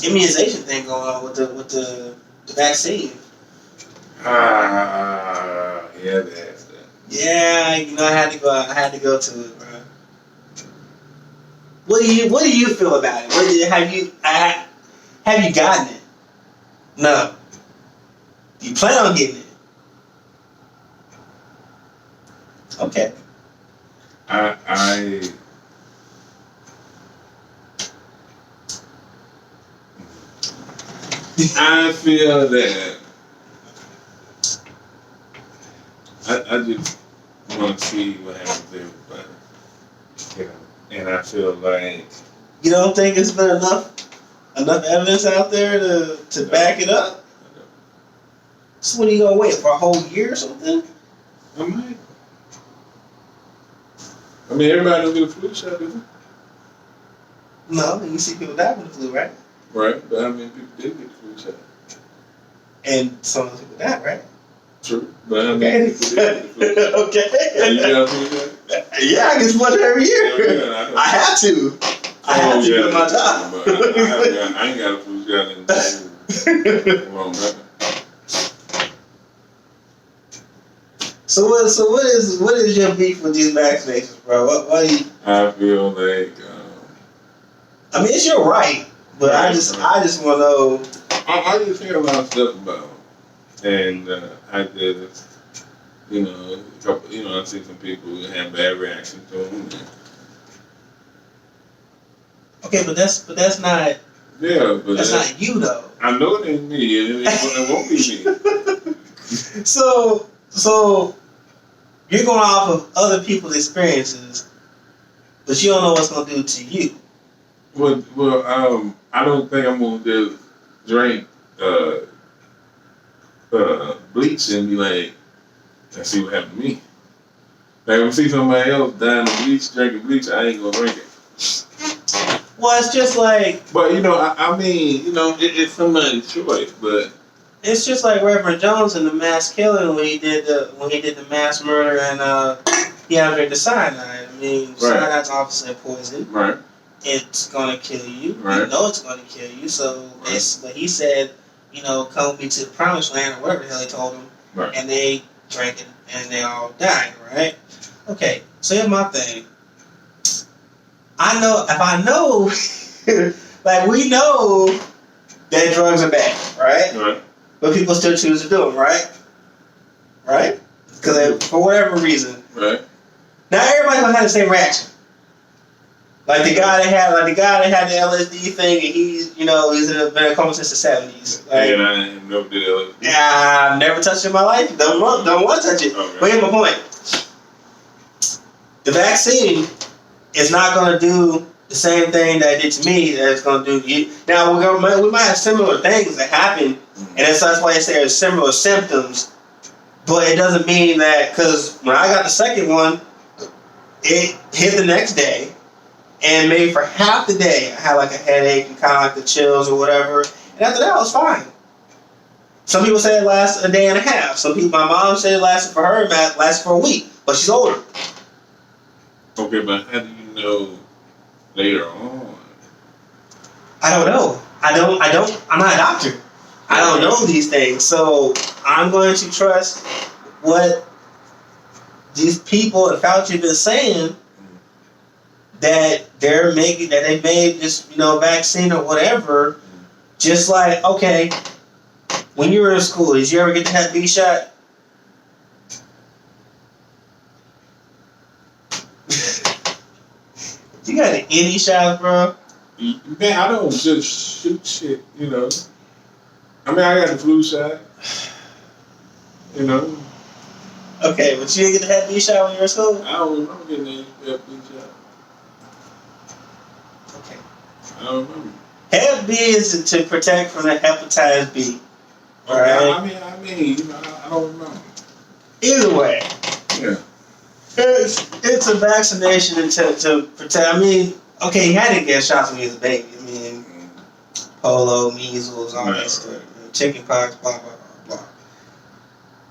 immunization thing going on with the vaccine? Yeah, that's that. Yeah, you know, I had to go to it, bro. What do you feel about it? Have you gotten it? No. You plan on getting it? Okay. I feel that I just want to see what happens to everybody. You know, and I feel like You don't think it's been enough evidence out there to back it up? So what are you gonna wait for a whole year or something? I might. I mean, everybody don't get a flu shot, do they? No, you see people die from the flu, right? Right, but how many people did get the flu shot? And some of the people die, right? True, but how many people did get the flu shot? Okay. You got a flu shot? Yeah, I get one every year. Yeah, I have to. I have to do my job. But I ain't got a flu shot in a long time. So what is your beef with these vaccinations, bro? What do you? I feel like I mean, it's your right, but I just want to know. I just hear a lot of stuff about them, and I just I've seen some people who have bad reactions to them. Okay, but that's not. Yeah, but that's not you though. I know it ain't me, and it won't be me. So you're going off of other people's experiences, but you don't know what's going to do to you. Well, I don't think I'm gonna just drink bleach and be like, let's see what happened to me. Like, if I see somebody else dying of bleach, drinking bleach, I ain't gonna drink it. Well, it's just like. But I mean, it's somebody's choice, but. It's just like Reverend Jones in the mass killing when he did the mass murder and he had the cyanide. I mean, cyanide's obviously a poison. Right. It's gonna kill you. Right. You know it's gonna kill you. So but he said, come with me to the promised land or whatever the hell he told him. Right. And they drank it and they all died. Right. Okay. So here's my thing. I know, like we know that drugs are bad, right? Right. But people still choose to do them, right? Right? Because for whatever reason. Right. Now everybody's gonna have the same reaction. Like the guy that had the LSD thing, and he's been a coma since the 70s. Like, and I never did LSD. Yeah, I've never touched it in my life. Don't want to touch it. Okay. But here's my point. The vaccine is not gonna do the same thing that it did to me that it's going to do to you. Now, we might have similar things that happen, and that's why they say there's similar symptoms, but it doesn't mean that, because when I got the second one, it hit the next day, and maybe for half the day, I had like a headache and kind of like the chills or whatever, and after that, I was fine. Some people say it lasts a day and a half. My mom said it lasted for her, it lasted for a week, but she's older. Okay, but how do you know later on? I don't know. I'm not a doctor. I don't know these things. So I'm going to trust what these people at Fauci have been saying, that they made this, vaccine or whatever. Just like, okay, when you were in school, did you ever get the Hep B shot? You got any shots, bro? Man, I don't just shoot shit, I mean, I got the flu shot, Okay, but you didn't get the Hep B shot when you were in school? I don't remember getting the Hep B shot. Okay. I don't remember. Hep B is to protect from the hepatitis B. Okay, right? I mean, you know, I don't remember. Either way, Yeah. it's a vaccination to protect. I mean, okay, he had to get shots when he was a baby. I mean, polio, measles, all that stuff, chicken pox, blah blah blah blah.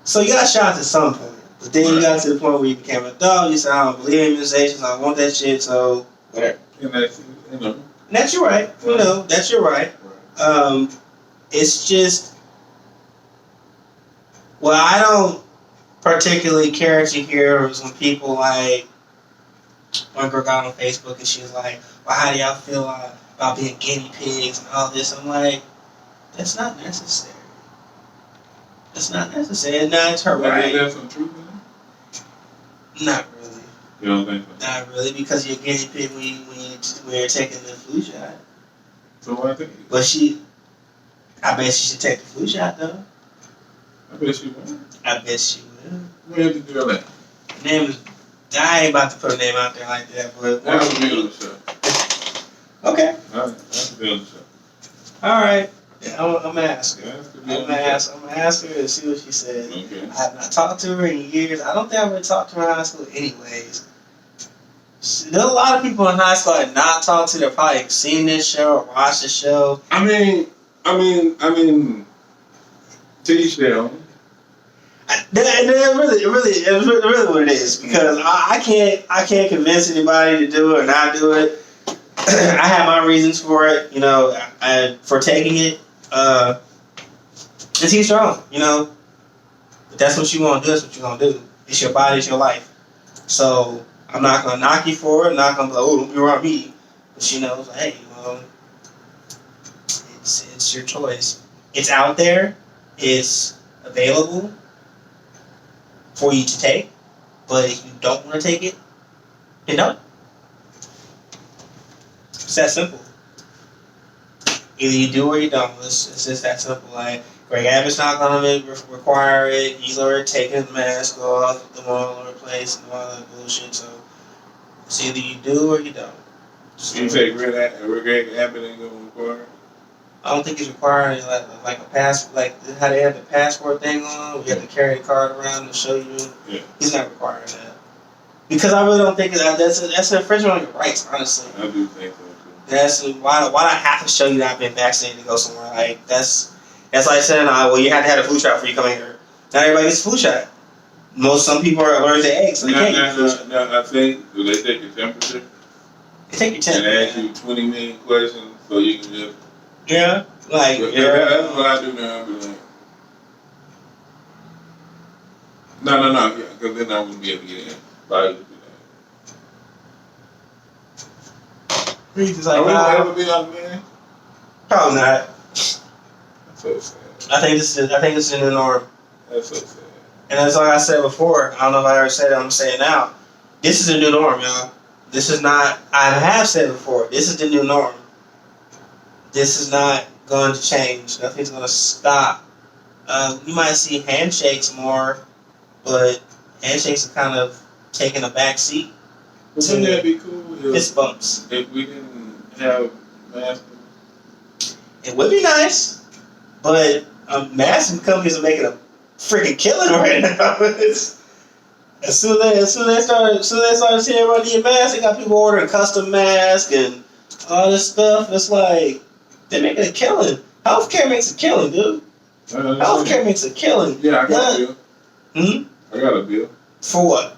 So you got shots at some point, but then you got to the point where you became an adult. You said, I don't believe in immunizations. I don't want that shit. So whatever. And that's, you know. And that's your right. You know, that's your right. It's just, well, I don't particularly care to hear when people like, one girl got on Facebook and she was like, well, how do y'all feel about being guinea pigs and all this? I'm like, that's not necessary. That's not necessary. And now it's her right. Is there some truth in it? Not really. You don't think so? Not really, because you're a guinea pig when you're taking the flu shot. So what I think? But I bet she should take the flu shot though. I bet she will. I bet she will. Where's the girl at? Her name is, I ain't about to put her name out there like that, but That's the middle of the show. Okay. That's the middle of the show. All right. Yeah, I'm gonna ask her. I'm gonna ask her and see what she says. Okay. I have not talked to her in years. I don't think I would talk to her in high school anyways. There's a lot of people in high school I not talked to. They've probably seen this show or watched the show. I mean, to each their own. It's really what it is, because I can't convince anybody to do it or not do it. I have my reasons for it, you know, for taking it. It's each their own, you know. If that's what you want to do, that's what you're gonna do. It's your body, it's your life. So I'm not gonna knock you for it. I'm not gonna be like, oh, don't be around me. But you know, it's like, hey, well, it's your choice. It's out there. It's available for you to take. But if you don't want to take it, then don't. It's that simple. Either you do or you don't. It's just that simple. Like, Greg Abbott's not going to require it. He's already taken the mask off, the all over the place, and all that bullshit. So it's either you do or you don't. So, You say Greg Abbott ain't going to require it? I don't think he's requiring like a pass, like how they have the passport thing on. You have to carry the card around to show you. Yeah. He's not requiring that, because I really don't think that's an infringement on your rights. Honestly, I do think so too. that's why I have to show you that I've been vaccinated to go somewhere. Like that's like saying, well, you had to have a flu shot before you come in here. Not everybody gets a flu shot. Some people are allergic to eggs, so they can't get a flu shot. I think, do they take your temperature? They take your temperature and ask you 20 million questions so you can just. Yeah, like that's what I do now. I be like, no, yeah, because then I wouldn't be able to get in. But just like, are we gonna ever be out there? Probably not. That's so sad. I think this is the new norm. That's so sad. And that's like I said before. I don't know if I ever said it. I'm saying it now. This is the new norm, y'all. This is not. I have said it before. This is the new norm. This is not going to change. Nothing's going to stop. You might see handshakes more, but handshakes are kind of taking a back seat. Wouldn't that be cool Fist bumps. if we didn't have masks? It would be nice, but mask companies are making a freaking killing right now. As soon as they started seeing everybody get masks, they got people ordering custom masks and all this stuff. It's like, they're making a killing. Healthcare makes a killing, dude. Healthcare makes a killing. Yeah, I got a bill. I got a bill. For what?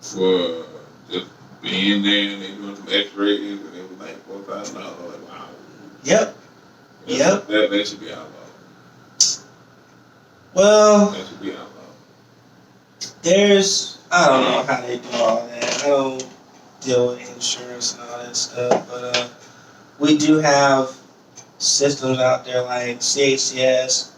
For just being there and they doing some x-rays and it was like $4,000. Like, wow. Yep. That should be outlawed. Well, that should be outlawed. I don't know how they do all that. I don't deal with insurance and all that stuff, but we do have systems out there like CHCS.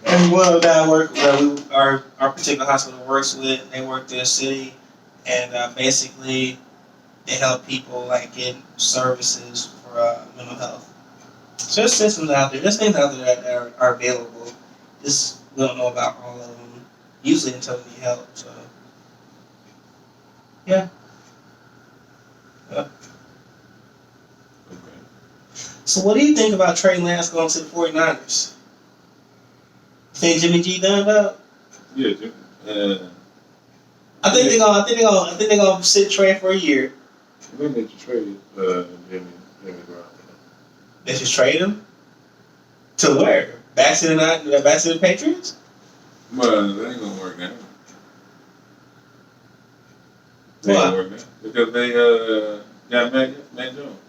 Everyone that our particular hospital works with, they work through the city, and basically they help people like get services for mental health. So there's systems out there. There's things out there that are available. Just we don't know about all of them usually until we need help. So yeah. So what do you think about Trey Lance going to the 49ers? Think Jimmy G done about? Yeah, Jimmy. I think they're gonna sit Trey for a year. When did you trade Jimmy Brown? They just trade him to where? Back to the Patriots? Well, that ain't gonna work now. They Why? ain't gonna work now because they got Mac Jones.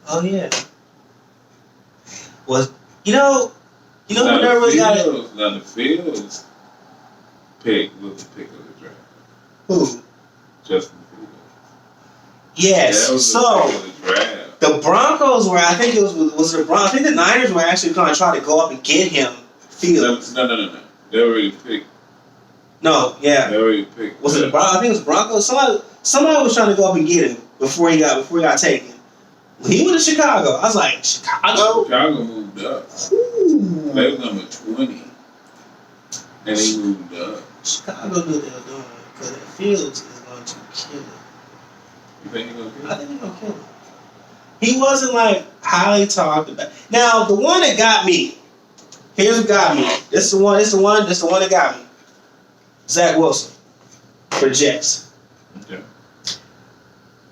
Oh yeah. Well, you know who never really got it? Now the Fields pick was the pick of the draft. Who? Justin Fields. Yes. That was So the pick of the draft. the Broncos were. I think it was the Broncos. I think the Niners were actually going to try to go up and get him. Fields. No. They already picked. No, yeah. They already picked. Was it the Broncos? I think it was Broncos. Somebody was trying to go up and get him before he got taken. When he went to Chicago, I was like, Chicago? Chicago moved up. Ooh. They was number 20. And they moved up. Chicago knew what they were doing because Fields is going to kill him. You think he's gonna kill I think he's going to kill him. He wasn't like highly talked about. Now, the one that got me, here's what got me. This is the one that got me. Zach Wilson for the Jets. Okay.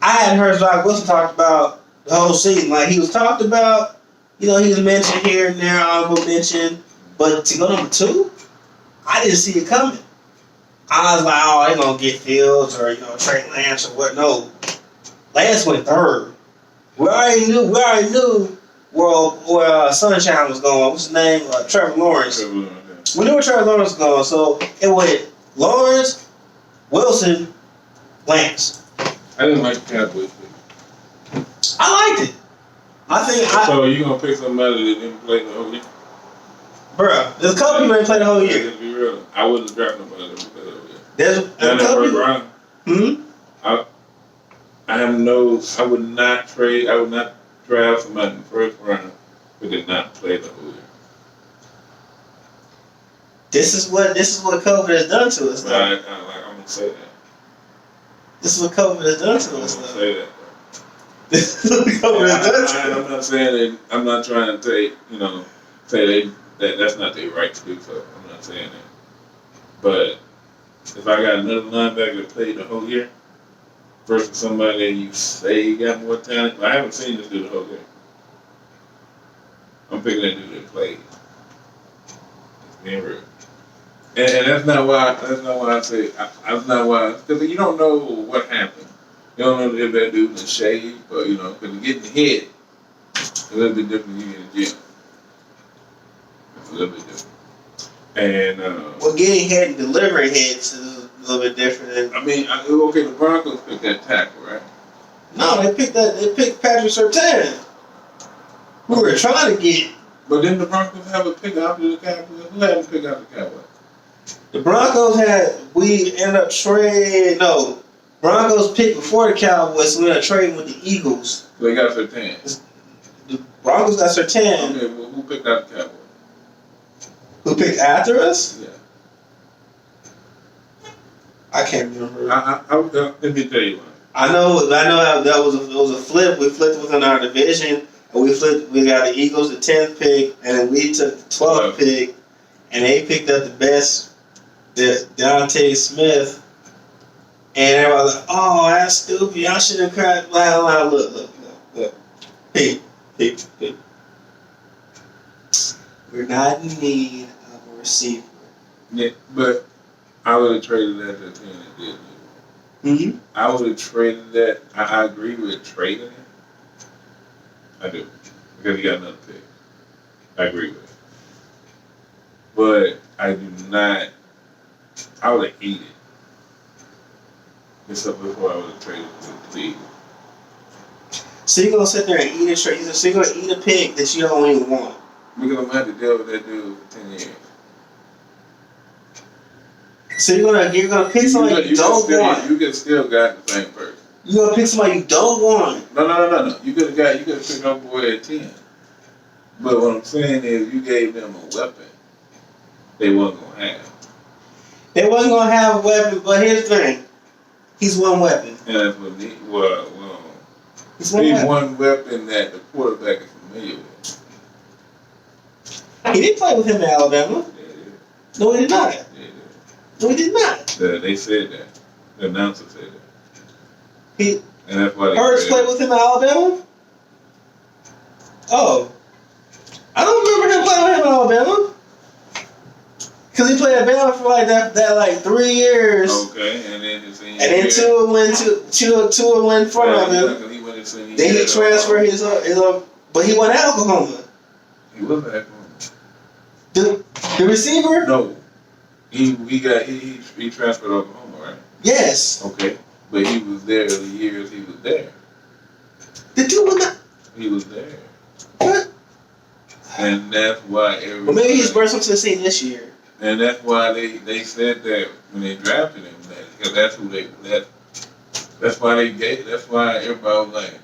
I hadn't heard Zach Wilson talked about the whole season. Like, he was talked about, he was mentioned here and there, honorable mention. But to go number 2, I didn't see it coming. I was like, oh, they're going to get Fields or, Trey Lance or what. No. Lance went 3rd. We already knew where Sunshine was going. What's his name? Trevor Lawrence. We knew where Trevor Lawrence was going. So it went Lawrence, Wilson, Lance. I didn't like the Cowboys pick. I liked it. So you gonna pick somebody that didn't play the whole year? Bruh, there's a couple people that didn't play the whole year. Let's be real. I wouldn't draft nobody that didn't play the whole year. There's a couple people. I would not draft somebody in the first round who did not play the whole year. This is what COVID has done to us, though. I'm gonna say that. This is what COVID has done to us, I'm gonna though. say that. This is what COVID has done to us. I'm not saying that. I'm not trying to say that's not their right to do so. I'm not saying that. But if I got another linebacker that played the whole year versus somebody that you say got more talent, I haven't seen this do the whole year. I'm picking that dude that played. It's being real. And that's not why I say because you don't know what happened. You don't know if that dude was shaved, but because getting hit a little bit different than you in the gym. It's a little bit different. And getting hit and delivering hits is a little bit different. The Broncos picked that tackle, right? No, they picked Patrick Surtain. We were trying to get. But didn't the Broncos have a pick after the Cowboys? Who had a pick after the Cowboys? The Broncos we ended up trading. No, Broncos picked before the Cowboys, so we ended up trading with the Eagles. So they got Surtain. The Broncos got Surtain. Okay, well, who picked out the Cowboys? Who picked after us? Yeah. I can't remember. Let me tell you one. I know how that was a flip. We flipped within our division, and we got the Eagles the 10th pick, and then we took the 12th pick, and they picked up the best, the Dante Smith, and everybody was like, "Oh, that's stupid! I should have cried." Look. Hey. We're not in need of a receiver. Yeah, but I would have traded that to the team that did it. Mm-hmm. I would have traded that. I agree with trading it. I do. Because he got another pick. I agree with it. But I do not. I would have eaten it. Except before I would have traded it to the Eagles. So you're going to sit there and eat a trade. So you're going to eat a pick that you don't even want. Because I'm going to have to deal with that dude for 10 years. So you're gonna pick somebody you don't want. You could still got the same person. You're gonna pick somebody you don't want. No. You could have picked up boy at 10. But what I'm saying is you gave them a weapon they wasn't gonna have. They wasn't gonna have a weapon, but here's the thing. He's one weapon. And that's what he's He's one weapon that the quarterback is familiar with. He didn't play with him in Alabama. Yeah. No, he did not. Yeah. No, he did not. They said that. The announcer said that. He. And that's why they Hurts played with him in Alabama? Oh. I don't remember him playing with him in Alabama. Because he played at Bama for like that like 3 years. Okay, and then his senior and then Tua went in front of him. He went in then he transferred his but he went out Oklahoma. He was at Oklahoma. The receiver? No. He transferred to Oklahoma, right? Yes. Okay. But he was there the years he was there. The dude was not. He was there. What? And that's why everybody. Well, maybe he's burst onto the scene this year. And that's why they said that when they drafted him, because that's who that's why everybody was like,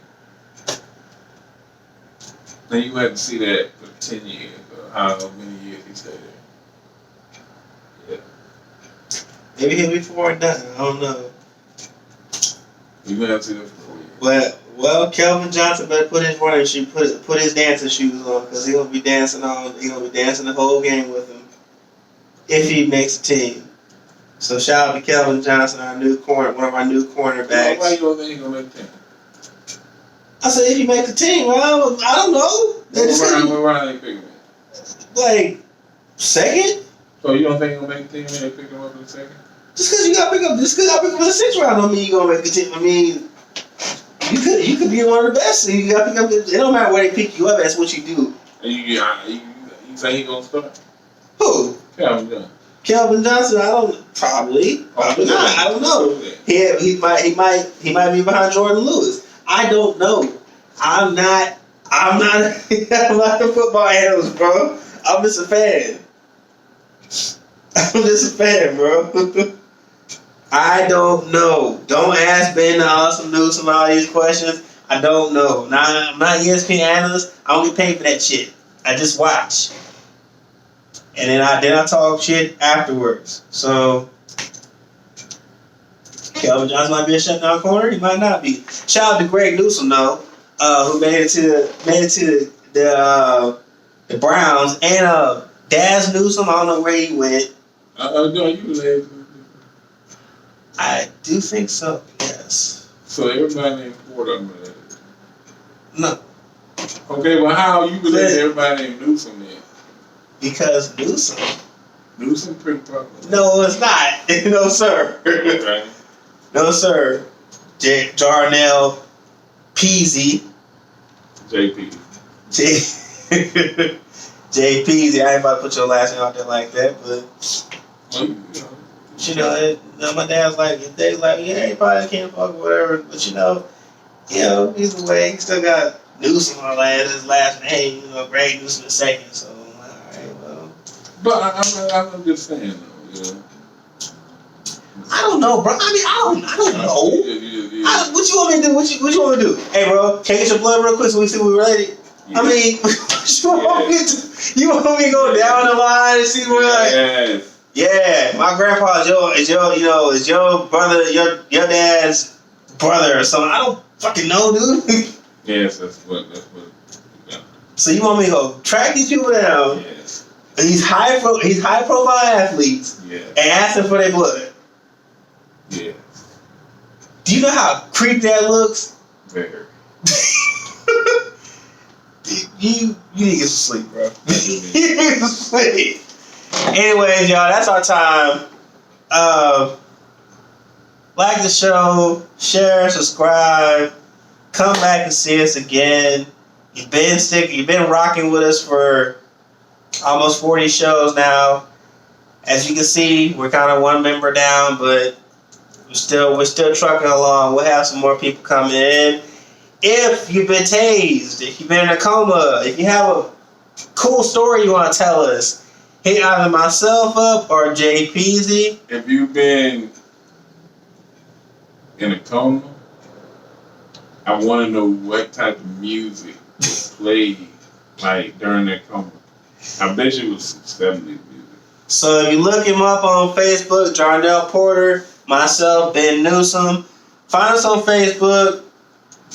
now you have to see that for 10 years or how many years he stayed there. Yeah. Maybe he'll be 4 and done. I don't know. You gonna have to see that for 4 years. Well, Kelvin Johnson better put his running shoe, put his dancing shoes on, because he's gonna be dancing the whole game with him if he makes a team. So shout out to Kelvin Johnson, one of our new cornerbacks. Why you don't think he's gonna make a team? I said if he makes a team, well, I don't know. What round they picking him? Like second. So you don't think he's gonna make a team when they pick him up in the second? Just because you got pick up in the 6th round don't mean you gonna make a team. I mean, you could be one of the best. So you got to pick up. It don't matter where they pick you up. That's what you do. And you say he's gonna start? Who? Kelvin Johnson. Probably not. I don't know. He might be behind Jordan Lewis. I don't know. I'm not a football analyst, bro. I'm just a fan. Bro. I don't know. Don't ask Ben the Awesome News and all these questions. I don't know. I'm not an ESPN analyst. I don't get paid for that shit. I just watch. And then I talk shit afterwards. So Kelvin Johnson might be a shutdown corner. He might not be. Shout out to Greg Newsome though, who made it to the Browns, and Daz Newsome. I don't know where he went. No, you related. I do think so. Yes. So everybody named Ford unrelated. No. Okay, well how you related everybody named Newsome then? Because Newsome pretty popular. No, it's not. No, sir. Okay. No, sir. Jarnell Peasy. JP. J Peasy. I ain't about to put your last name out there like that, but my dad's like, yeah, he probably can't fuck or whatever, but either way, he still got Newsome on his last name, Greg Newsome second, so, alright, well. But I'm just saying, though, I don't know, bro. I don't know. What you want me to do? What you want me to do? Hey, bro, can I get your blood real quick so we see we're related? Yeah. I mean, what you want me to do? You want me to go down the line and see where Yes. Yeah, my grandpa is your brother, your dad's brother or something. I don't fucking know, dude. Yes, that's what. Yeah. So you want me to go track these people down? Yes. These high profile athletes. Yeah. And ask them for their blood. Yeah. Do you know how creep that looks? Very. You need to get some sleep, bro. You need to sleep. Anyways, y'all, that's our time. Like the show, share, subscribe, come back and see us again. You've been rocking with us for almost 40 shows now. As you can see, we're kind of one member down, but we're still trucking along. We'll have some more people coming in. If you've been tased, if you've been in a coma, if you have a cool story you want to tell us, hit either myself up or Jay Peasy. If you've been in a coma, I want to know what type of music was played like during that coma. I bet you it was some 70s music. So if you look him up on Facebook, Jarnell Porter, myself, Ben Newsome, find us on Facebook,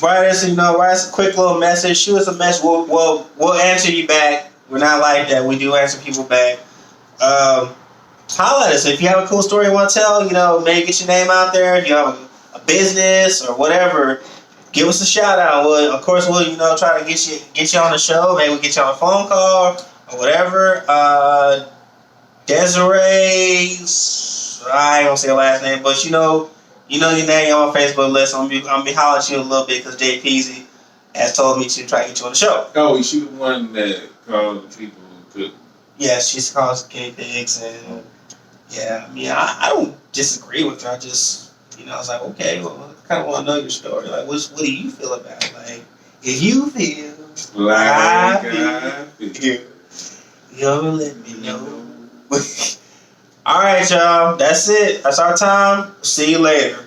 write us a quick little message. Shoot us a message. We'll answer you back. We're not like that. We do answer people back. Holler at us if you have a cool story you want to tell. Maybe get your name out there. If you have a business or whatever, give us a shout out. Of course, we'll try to get you on the show. Maybe we'll get you on a phone call or whatever. Desiree, I ain't gonna say her last name, but you know your name on my Facebook list. I'm gonna be hollering at you a little bit because Jay Peasy has told me to try to get you on the show. Oh, she the one that called the people who cook. Yeah, she calls guinea pigs, and yeah, I don't disagree with her. I just, I was like, okay, well, I kind of want to know your story. Like, what do you feel about it? Like, if you feel like I feel, you'll let me know. All right, y'all. That's it. That's our time. See you later.